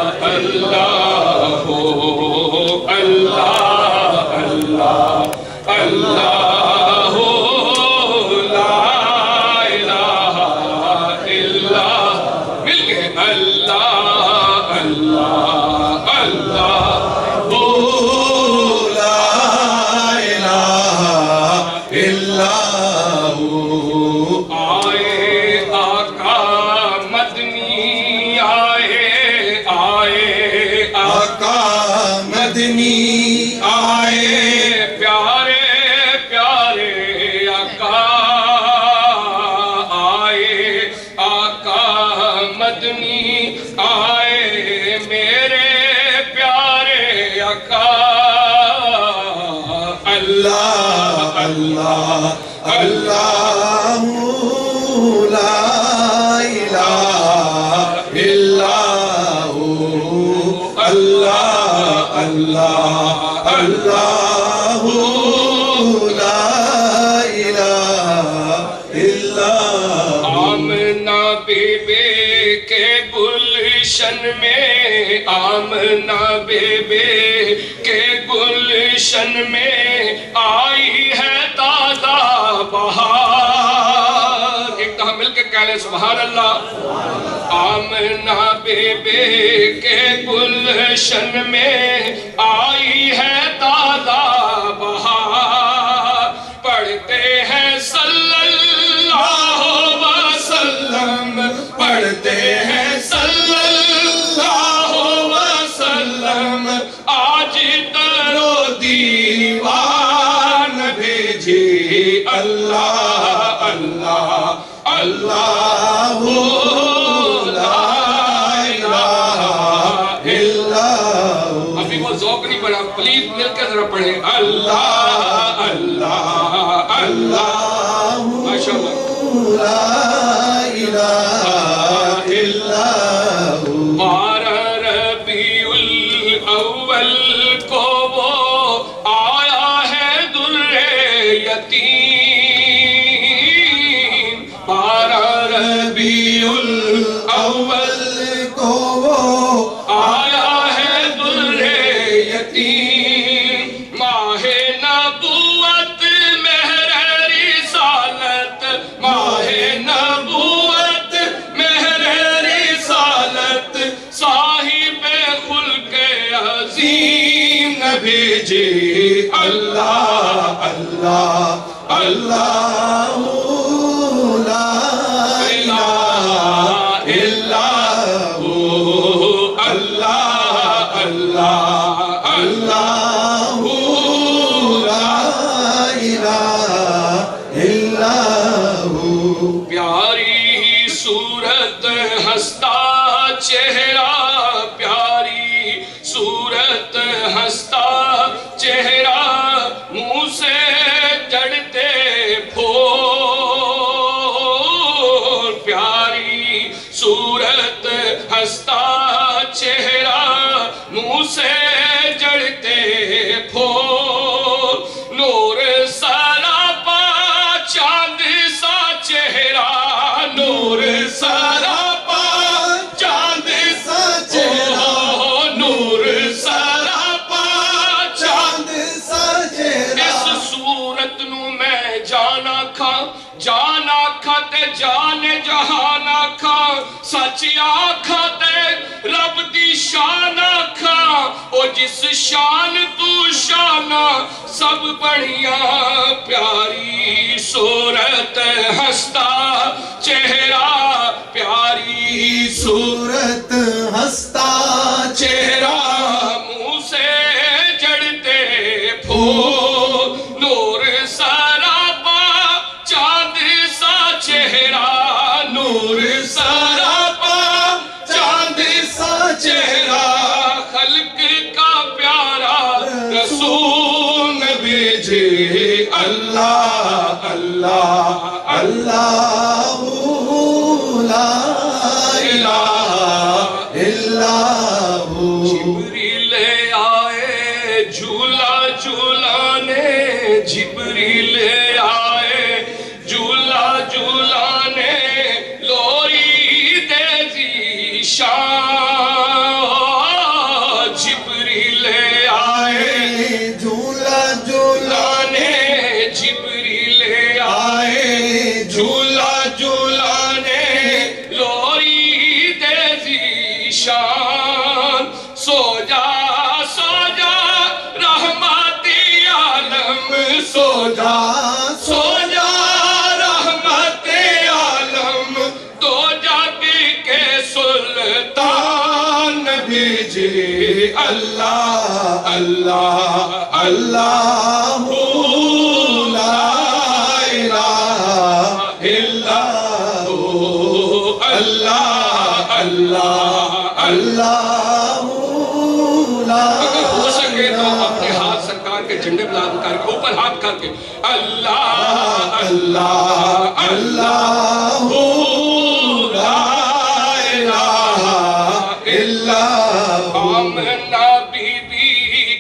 الا اللہ اللہ اللہ اللہ لا الہ الا مل گئے اللہ اللہ اللہ اللہ اللہ لا الہ الا اللہ اللہ اللہ لا الہ الا. آمنہ بی بی کے گلشن میں آمنہ بی بی کے گلشن میں آئی ہے تازہ بہار. ایک دفعہ مل کے کہہ لیں سبحان اللہ. آمنہ بی بی کے گلشن میں آئی ہے تازہ بہار، پڑھتے ہیں صلی اللہ وسلم، پڑھتے ہیں صلی اللہ وسلم، آج درو دیوان بھیجی اللہ اللہ اللہ لا الہ الا ہو۔ ابھی وہ ذوق نہیں بنا، پلیز مل کے ذرا پڑھیں اللہ اللہ اللہ ماشاءاللہ لا الہ الا ہو۔ 12 ربیع الاول کو وہ آیا ہے در یتیم، 12 ربیع الاول کو وہ آیا ہے در یتیم، ماہ نبوت مہر رسالت، ماہ نبوت مہر رسالت، صاحب خلق عظیم نہ بھیجے اللہ اللہ اللہ لا الہ الا ہو، اللہ اللہ اللہ لا الہ الا ہو۔ پیاری ہی صورت ہنستا چہرہ، پیاری صورت ہنستا چہرہ، منہ سے جڑتے پھول، پیاری صورت ہنستا چہرہ، منہ سے جڑتے پھول، نور سراپا چاند سا چہرہ، نور سراپا چاند سا چہرہ، نور سراپا چاند سا چہرہ، اس صورت نو میں جانا کھا، جانا کھا تے جان جہان کھا، سچ آکھا تے رب دی شان آکھا، او جس شان تو شانہ سب بڑھیا، پیاری صورت ہنستا چہرہ، پیاری صورت ہنستا چہرہ، منہ سے جڑتے پھول، نور سراپا چاند سا چہرہ، نور سراپا چاند سا چہرہ، خلق کا پیارا رسول بھیجے اللہ اللہ اللہ لا الہ الا ہو۔ جبریل آئے جھولا جھولانے، جبریل آئے جھولا جھولانے، لوری دے ذیشان، جبریل آئے جھولا جھولانے، جبریل آئے جھولا جھولانے، لوری دے ذیشان، سو جا سو جا رحمتی عالم، سو جا سو جا رحمتی عالم، تو جگ کے سلطان بھیجے اللہ اللہ اللہ لا الہ الا ہو، اللہ اللہ اللہ لا، اگر ہو سکے تو اپنے ہاتھ سرکار کے جھنڈے بلند کر کے اوپر ہاتھ کر کے اللہ اللہ اللہ لا الہ الا ہو۔ آمنہ بی بی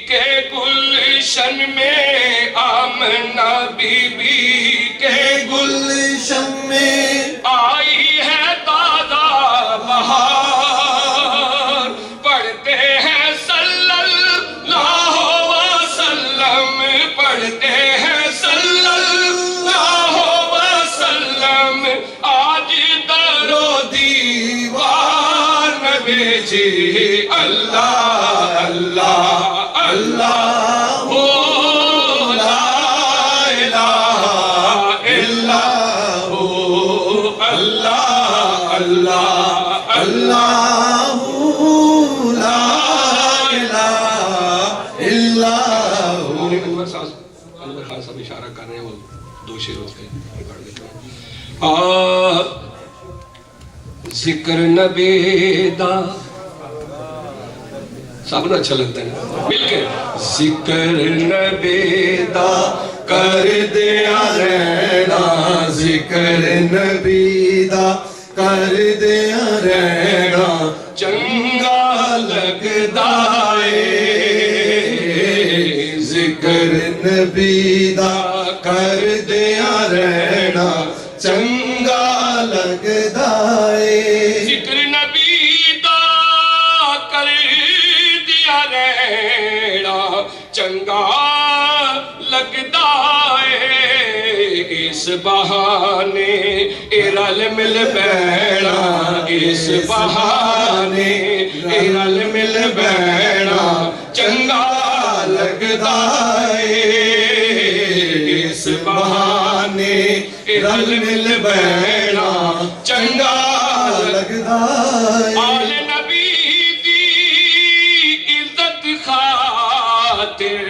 کے گلشن میں، آمنہ بی بی کے گلشن میں آئی ہے تازہ بہار، پڑھتے ہیں صلی اللہ وسلم، پڑھتے ہیں صلی اللہ وسلم، وچی اللہ اللہ اللہ ہو لا الہ الا ہو اللہ اللہ اللہ لا الہ الا ہو. انور خان صاحب اشارہ کر رہے ہیں، وہ دو شعروں کے پڑھ دیتا ہوں. ذکر نبی دا سب نے اچھا لگتا ہے مل کے. ذکر نبی دا کر دیا رہنا، ذکر نبی دا کر دیا رہنا چنگا لگدا اے. ذکر نبی دا کر دیا رہنا چنگا لگدا اے. ذکر نبی دا کر دیا رہنا چنگا لگدا اے. اس بہانے رل مل بینا، اس بہانے رل مل بینا چنگا لگدا اے. اس بہانے رل مل بینا چنگا لگدا اے. آل نبی دی عزت خاطر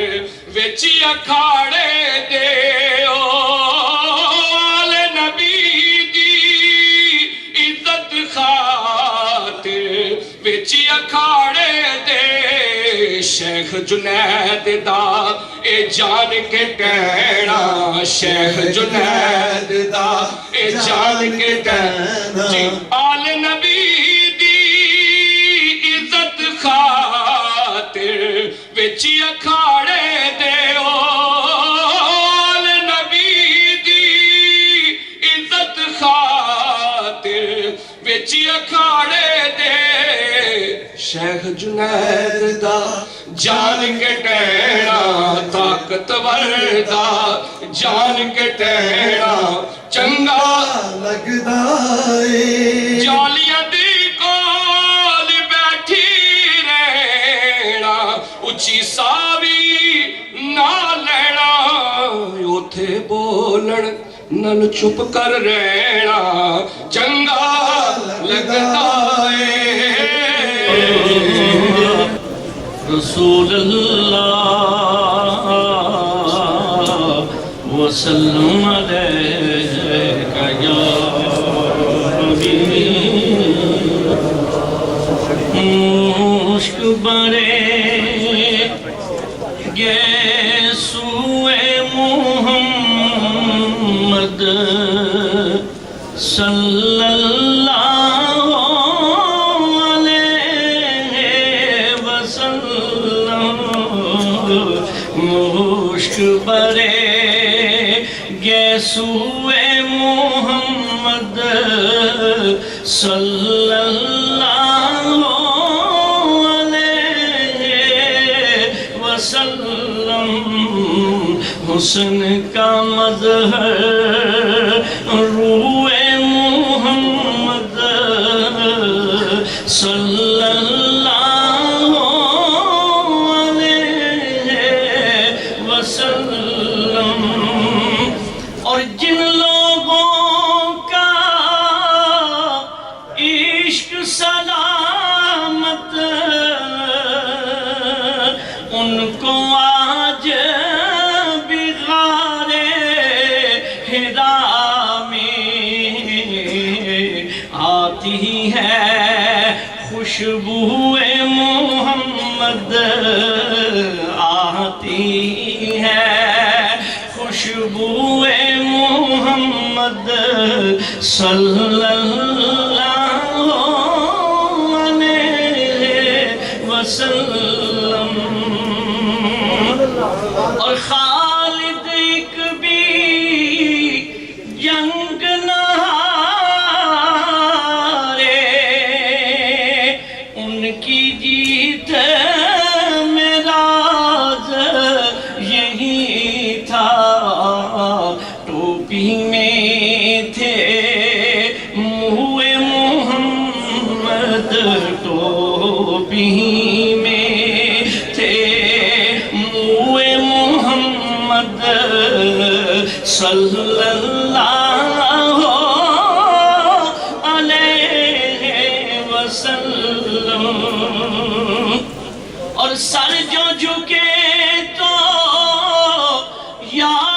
وچ اکھاڑے دے. آل نبی دی عزت خاطر وچ اکھاڑے دے. شیخ جنید دا اے جان کے کہنا، شیخ جنید دا اے جان کے کہنا. جی آل نبی دی عزت خاطر وچ اکھاڑے دے. آل نبی دی عزت خاطر وچ اکھاڑے دے. شیخ جنید دا جان کے ٹہنا، طاقتور دا جان کے ٹہنا چنگا لگدا اے. جالیاں دی کول بیٹھی رہنا، اچھی ساوی نہ لینا. اوتھے بولن نل چھپ کر رہنا چنگا لگدا اے. رسول اللہ وسلم علیکہ یا حبیب. مشک برے گیسوئے محمد صلی اللہ علیہ وسلم. مشک برے گیسوئے محمد صلی اللہ علیہ وسلم. حسن کا مظہر روئے محمد صلی اللہ علیہ وسلم. اور جن لوگوں کا عشق سلامت ان کو آج بغارِ حرا میں آتی ہے خوشبوئے محمد. آتی ہے خوشبوئے محمد صلی اللہ علیہ وسلم. اور خالد ایک بھی جنگ نہ ہارے، ان کی جیت میں راز یہی تھا. ٹوپی میں تھے منہ محمد، ٹوپی بھی میں تھے منہ محمد صلی اللہ علیہ وسلم. اور سر جو جھکے تو یاد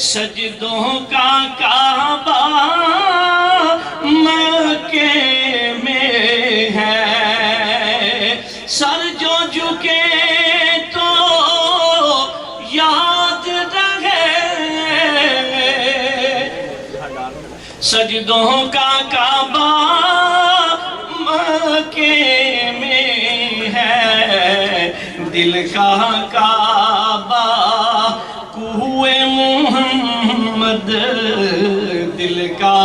سجدوں کا کعبہ مکے میں ہے. سر جو جھکے تو یاد رہے سجدوں کا کعبہ مکے میں ہے. دل کا کعبہ کوہ محمد دل کا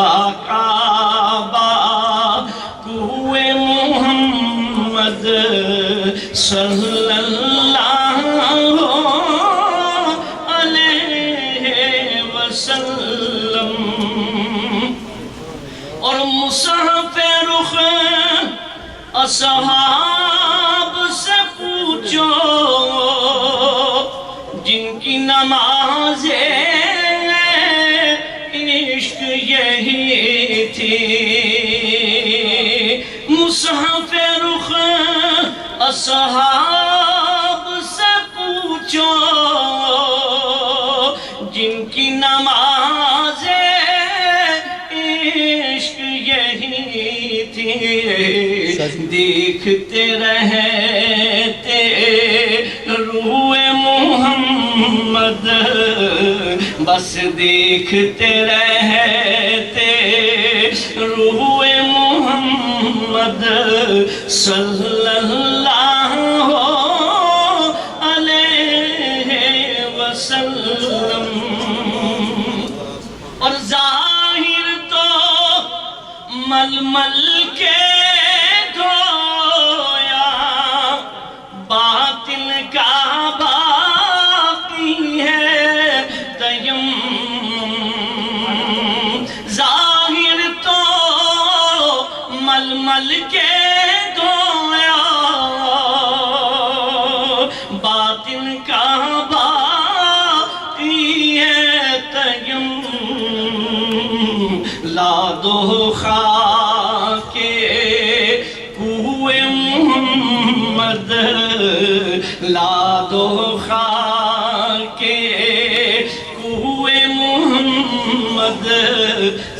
کعبہ کوہ محمد صلی اللہ علیہ وسلم. اور مصحف رخ اصحاب سے پوچھو جن کی نماز عشق یہی تھی. مصحف رخ اصحاب سے پوچھو جن کی نماز عشق یہی تھی. دیکھتے رہتے روح محمد بس دیکھتے رہتے روح محمد صلی اللہ علیہ وسلم. اور ظاہر تو ململ کے دھویا باطن کا باقی ہے تیمم. ظاہر تو ململ کے دھویا باطن کا باقی ہے تیمم. لا دو خاک کوہ محمد لا دو خاک کوہ محمد.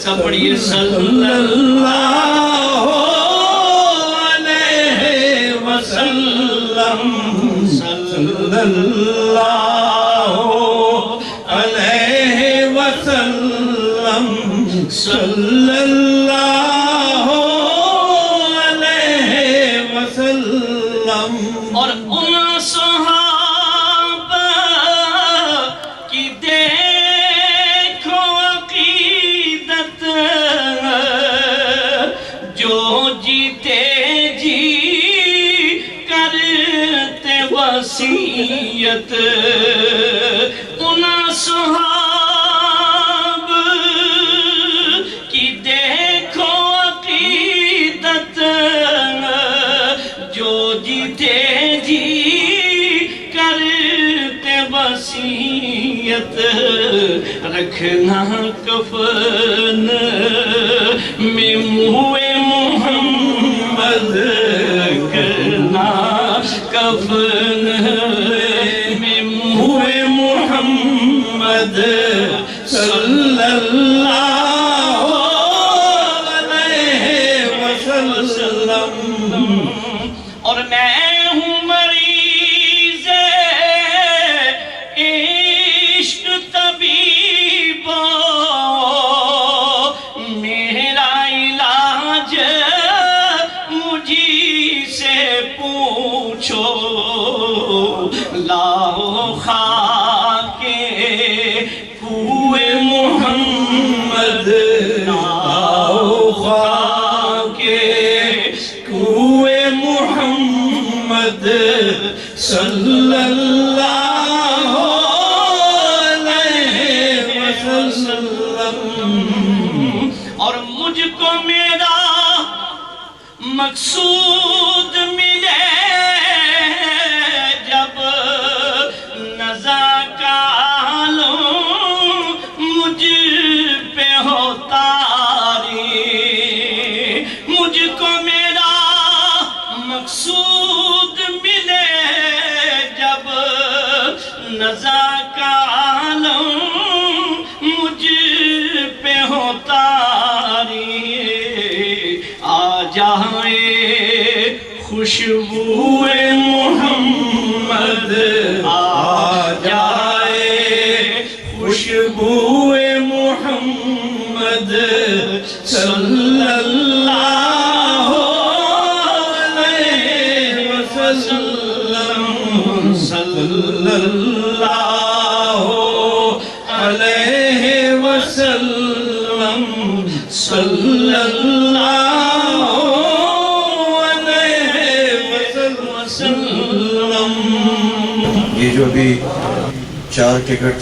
سب پڑھیے صلی اللہ علیہ وسلم صلی اللہ علیہ وسلم صلی اللہ علیہ وسلم. اور ان صحابہ کی دیکھو عقیدت جو جیتے جی کرتے وصیت. ان صحابہ کی دیکھو عقیدت جو جیتے جی کرتے وصیت. رکھنا کفن میں منہ محمد کرنا کفن میں منہ محمد صلی اللہ علیہ وسلم. اور میں ہوں مریض عشق طبیب میرا علاج مجھی سے پوچھو. لاؤ خاک کوہ محمد لاؤ خاک کوہ محمد صلی اللہ علیہ مقصود ملے جب نزا کا عالم مجھ پہ ہو طاری مجھ کو میرا مقصود ملے جب نزا کا عالم مجھ پہ ہو طاری آ جائے خوشبو محمد آ جائے خوشبو محمد صلی اللہ علیہ وسلم صلی اللہ علیہ وسلم صلی اللہ علیہ وسلم. یہ جو ابھی 4 ٹکٹ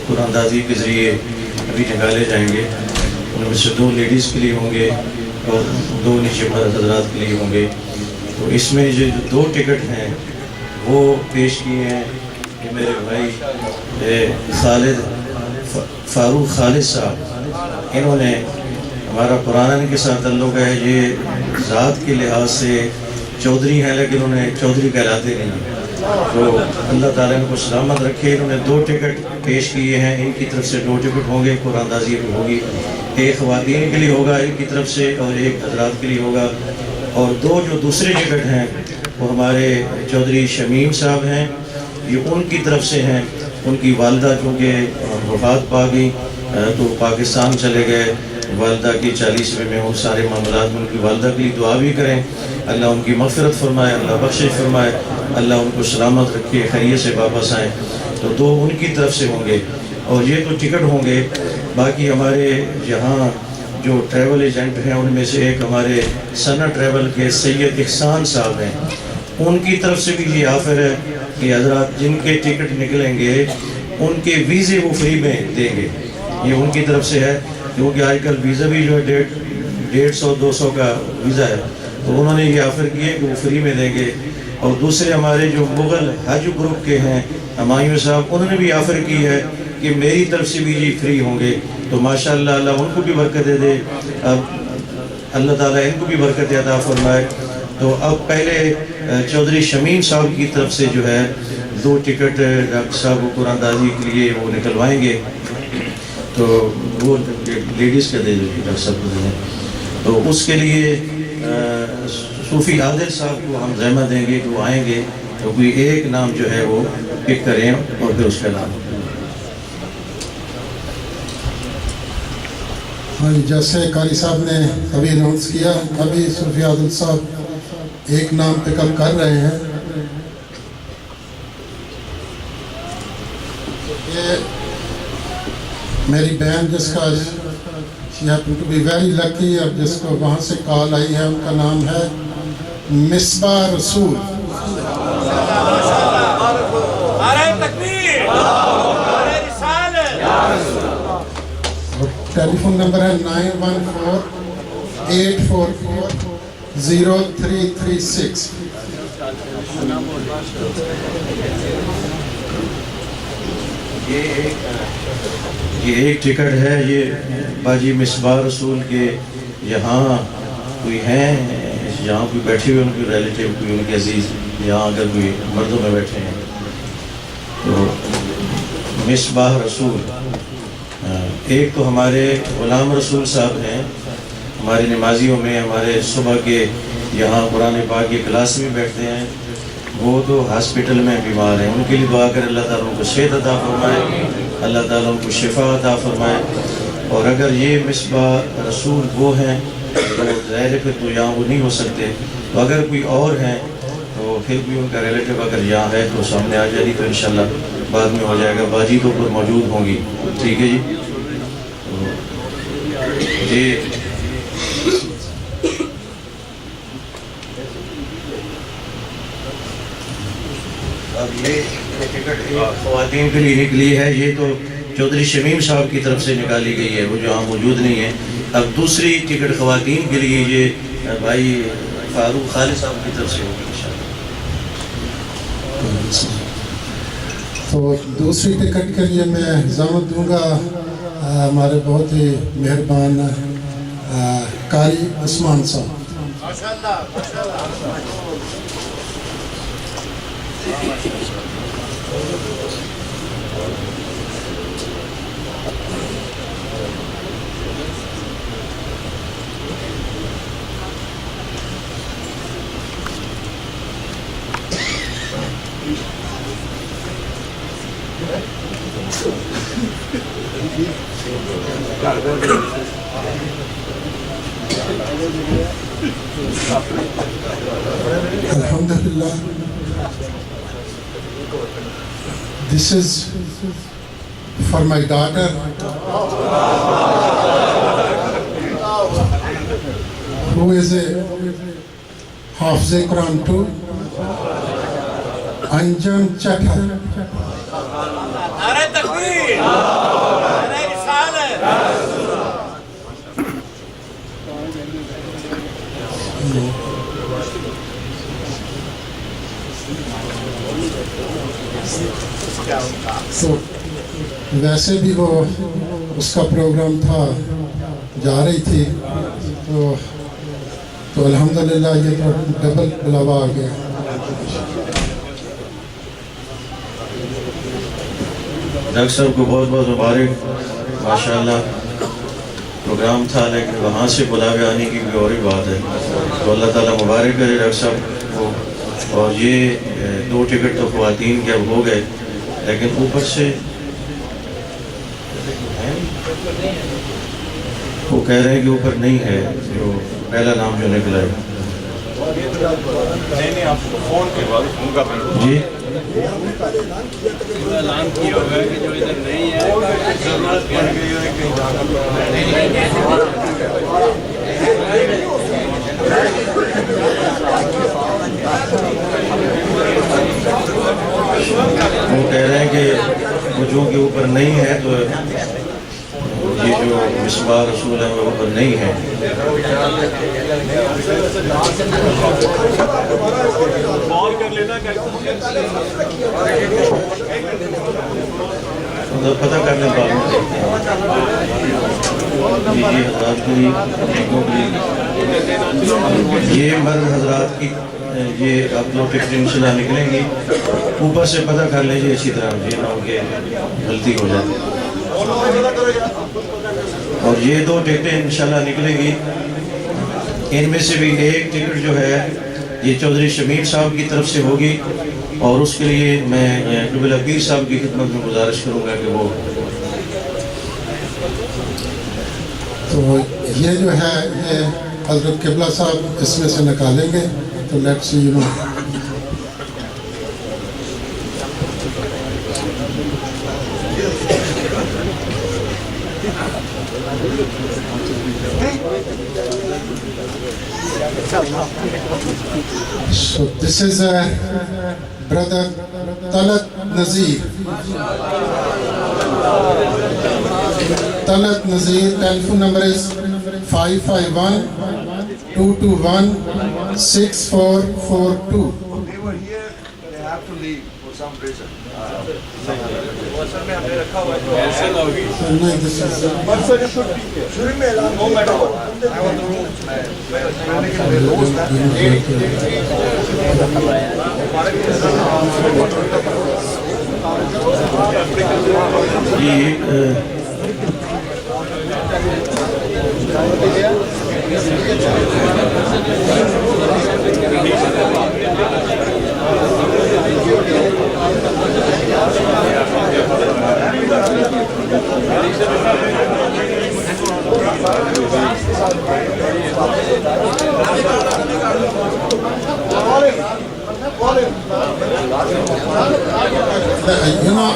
قرآن اندازی کے ذریعے ابھی نکالے جائیں گے ان میں سے 2 لیڈیز کے لیے ہوں گے اور 2 نیچے حضرات کے لیے ہوں گے. تو اس میں جو 2 ٹکٹ ہیں وہ پیش کیے ہیں کہ میرے بھائی خالد فاروق خالد صاحب. انہوں نے ہمارا پرانا کے ساتھ تعلق ہے. یہ ذات کے لحاظ سے چودھری ہیں لیکن انہیں چودھری کہلاتے نہیں. تو اللہ تعالیٰ ان کو سلامت رکھے. انہوں نے 2 ٹکٹ پیش کیے ہیں. ان کی طرف سے 2 ٹکٹ ہوں گے. قرآن اندازی بھی ہوگی. ایک خواتین کے لیے ہوگا ان کی طرف سے اور ایک حضرات کے لیے ہوگا. اور 2 جو دوسرے ٹکٹ ہیں وہ ہمارے چودھری شمیم صاحب ہیں. یہ ان کی طرف سے ہیں. ان کی والدہ چونکہ وفات پا گئی تو پاکستان چلے گئے. والدہ کی 40ویں میں وہ سارے معاملات میں ان کی والدہ کے لیے دعا بھی کریں. اللہ ان کی مغفرت فرمائے, اللہ بخشش فرمائے, اللہ ان کو سلامت رکھے, خیریت سے واپس آئیں. تو 2 ان کی طرف سے ہوں گے. اور یہ تو ٹکٹ ہوں گے. باقی ہمارے یہاں جو ٹریول ایجنٹ ہیں ان میں سے ایک ہمارے سنا ٹریول کے سید احسان صاحب ہیں. ان کی طرف سے بھی یہ آفر ہے کہ حضرات جن کے ٹکٹ نکلیں گے ان کے ویزے وہ فری میں دیں گے. یہ ان کی طرف سے ہے کیونکہ آج کل ویزا بھی جو ہے 150-200 کا ویزا ہے. تو انہوں نے یہ آفر کی ہے کہ وہ فری میں دیں گے. اور دوسرے ہمارے جو مغل حج گروپ کے ہیں ہمایوں صاحب, انہوں نے بھی آفر کی ہے کہ میری طرف سے بھی یہ فری ہوں گے. تو ماشاءاللہ اللہ ان کو بھی برکت دے دے. اب اللہ تعالیٰ ان کو بھی برکت عطا فرمائے. تو اب پہلے چودھری شمیم صاحب کی طرف سے جو ہے 2 ٹکٹ ڈاکٹر صاحب کو قرآن اندازی کے لیے وہ نکلوائیں گے. تو وہ لیڈیز کا دے دیجیے ڈاکٹر صاحب کو دیں. تو اس کے لیے صوفی عادل صاحب کو ہم ذمہ دیں گے کہ وہ آئیں گے تو کوئی ایک نام جو ہے وہ پک کریں اور پھر اس کا نام. جیسے قاری صاحب نے ابھی اناؤنس کیا, ابھی صوفی عادل صاحب ایک نام پک اپ کر رہے ہیں. یہ میری بہن جس کا she happened to be very lucky, اب جس کو وہاں سے کال آئی ہے, ان کا نام ہے مصباح رسول. ٹیلی فون نمبر ہے 9148440336. یہ ایک ٹکٹ ہے. یہ باجی مصباح رسول کے یہاں کوئی ہیں, یہاں کوئی بیٹھے ہوئے, ان کے ریلیٹیو کوئی ان کے عزیز یہاں اگر کوئی مردوں میں بیٹھے ہیں تو مصباح رسول. ایک تو ہمارے غلام رسول صاحب ہیں, ہمارے نمازیوں میں, ہمارے صبح کے یہاں قرآن پاک کی کلاس میں بیٹھتے ہیں. وہ تو ہاسپٹل میں بیمار ہیں. ان کے لیے دعا کر اللہ تعالیٰ ان کو صحت عطا فرمائے, اللہ تعالیٰ ان کو شفا عطا فرمائے. اور اگر یہ مصباح رسول وہ ہیں تو ظاہر ہے پھر تو یہاں وہ نہیں ہو سکتے. تو اگر کوئی اور ہیں تو پھر بھی ان کا ریلیٹیو اگر یہاں ہے تو سامنے آ جائے گی تو انشاءاللہ بعد میں ہو جائے گا. باجی تو پر موجود ہوں گی. ٹھیک ہے جی. اب یہ ٹکٹ خواتین کے لیے نکلی ہے. یہ تو چودھری شمیم صاحب کی طرف سے نکالی گئی ہے, وہ جو یہاں موجود نہیں ہے. اب دوسری ٹکٹ خواتین کے لیے یہ بھائی فاروق خالد صاحب کی طرف سے ہوگی انشاءاللہ. تو دوسری ٹکٹ کے لیے میں ضمانت دوں گا ہمارے بہت ہی مہربان قاری عثمان صاحب. Alhamdulillah, this is for my daughter who is a Hafiz Quran too, Anjum Chakha. نعرہ تکبیر، نعرہ رسالت. تو ویسے بھی وہ اس کا پروگرام تھا، جا رہی تھی، تو الحمدللہ یہ تو ڈبل بلاوا آ گیا. ڈاکٹر صاحب کو بہت بہت مبارک. ماشاءاللہ پروگرام تھا لیکن وہاں سے بلاوے آنے کی بھی اور ہی بات ہے. تو اللہ تعالیٰ مبارک کرے ڈاکٹر صاحب کو. اور یہ 2 ٹکٹ تو خواتین کے اب ہو گئے، لیکن اوپر سے وہ کہہ رہے ہیں کہ اوپر نہیں ہے جو پہلا نام جو نکلا ہے. جی اعلان کیا ہوا ہے کہ جو ادھر نہیں ہے ضرورت پڑ گئی ہے کہ وہ کہہ رہے ہیں کہ وہ جو کہ اوپر نہیں ہے تو یہ جو مصباح رسول ہے وہ اوپر نہیں ہے. پتہ کرنے بعد میں دیکھتے ہیں. یہ حضرات کی یہ مرد حضرات کی یہ آپ 2 ٹکٹیں انشاءاللہ نکلیں گی. اوپر سے پتہ کر لیجیے اسی طرح یہ نہ ہو کہ غلطی ہو جائے. اور یہ 2 ٹکٹیں انشاءاللہ نکلیں گی. ان میں سے بھی ایک ٹکٹ جو ہے یہ چودھری شمیر صاحب کی طرف سے ہوگی، اور اس کے لیے میں ڈبل عبیر صاحب کی خدمت میں گزارش کروں گا کہ وہ تو یہ جو ہے یہ حضرت قبلہ صاحب اس میں سے نکالیں گے. تو let's see you know So this is brother Talat Nazir. Talat Nazir, telephone number is 551-221-6442. They were here, they have to leave for some reason. شروع میں اعلان I want the rules.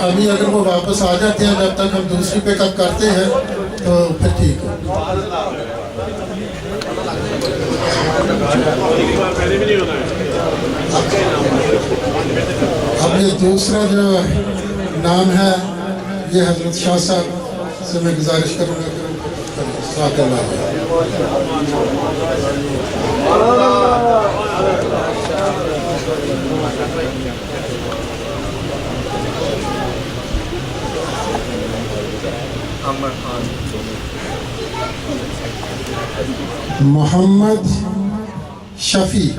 ابھی اگر وہ واپس آ جاتے ہیں جب تک ہم دوسری پک اپ کرتے ہیں تو پھر ٹھیک ہے. اب یہ دوسرا جو نام ہے یہ حضرت شاہ صاحب سے میں گزارش کروں گا کہ جزاک اللہ خیر. محمد شفیع.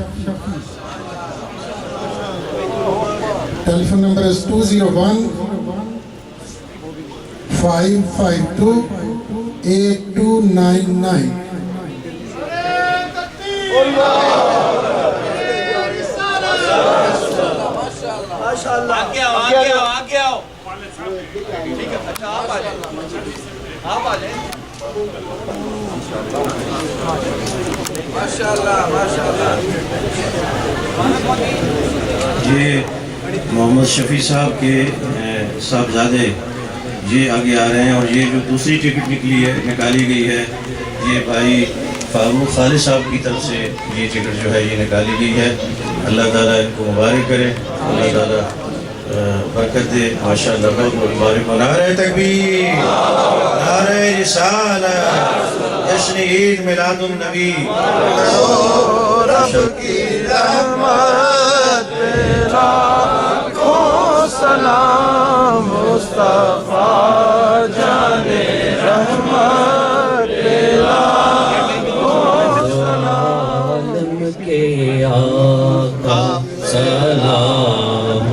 Telephone number is 201-552-8299. یہ محمد شفیع صاحب کے صاحبزادے یہ آگے آ رہے ہیں، اور یہ جو دوسری ٹکٹ نکالی گئی ہے یہ بھائی فاروق خالد صاحب کی طرف سے یہ ٹکٹ جو ہے یہ نکالی گئی ہے. اللہ تعالیٰ ان کو مبارک کرے، اللہ تعالیٰ برکت دے. ماشاءاللہ بہت بہت مبارک ہو. نعرہ تکبیر، نعرہ رسالت، جشن عید میلاد النبی. رب کی رحمت پہ لاکھوں سلام، مصطفیٰ جانے رحمت پہ لاکھوں سلام. عالم کے آقا سلام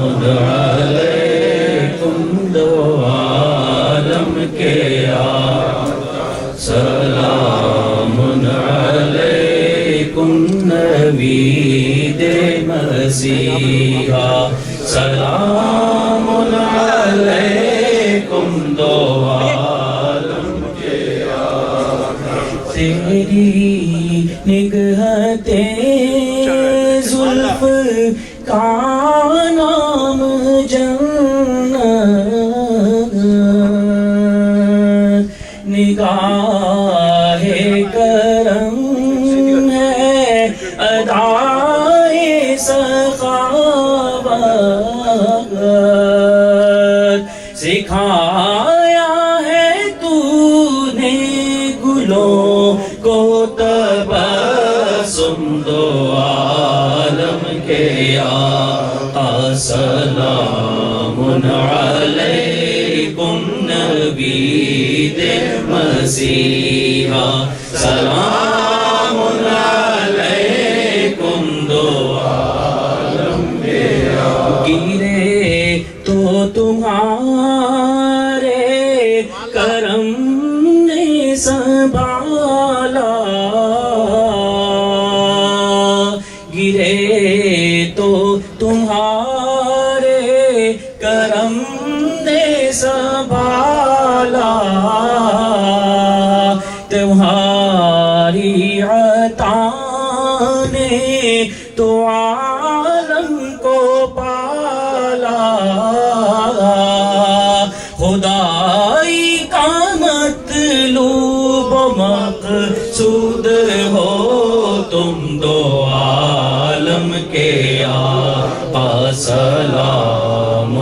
علیکم، دو عالم کے آقا سلام علیکم، نبی دے مسیحا سلام علیکم، دو عالم کے آقا. تیری نگہتیں زلف کا نام جنت، نگاہ کرم ہے ادائے سخاوت، سکھایا ہے تو نے گلوں کو تبسم، دو عالم کے آقا سلام علیکم، نبی دے مسیحا سلام علیکم، دو عالم کے آقا. گرے تو تمہارے کرم نے سنبھالا، گرے تو تمہارے کرم نے سنبھالا، تمہاری عطا نے تو عالم کو پالا، خدائی کا مطلوب مقصود ہو تم، دو عالم کے آقا سلام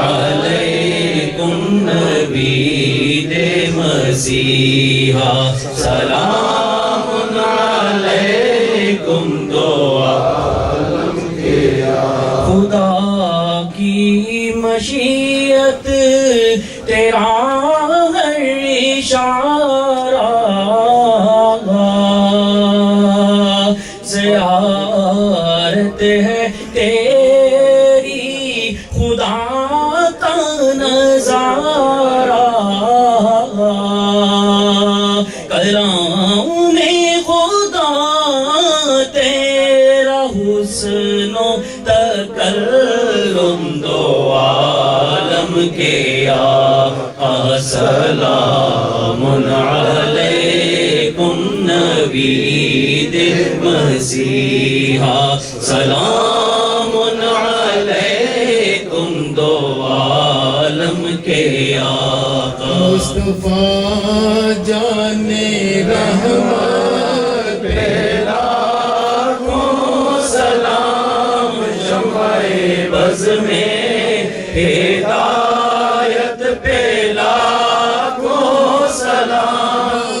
علیکم، نبی دے مسیحا سلام علیکم، دو عالم کے آقا. خدا کی مشیت تیرا ہر اشارہ، زیارت ہے تیری خدا کا نظارہ، کلام خدا تیرا حسن و تکلم، دو عالم کے آقا سلام علیکم، نبی دے مسیحا سلام علیکم، دو عالم کے آقا. مصطفیٰ جانے رحمت پہ لاکھوں سلام، شمع بز میں ہدایت پہ لاکھوں سلام،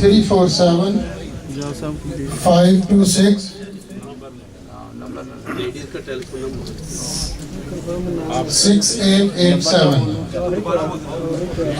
347-526 6887.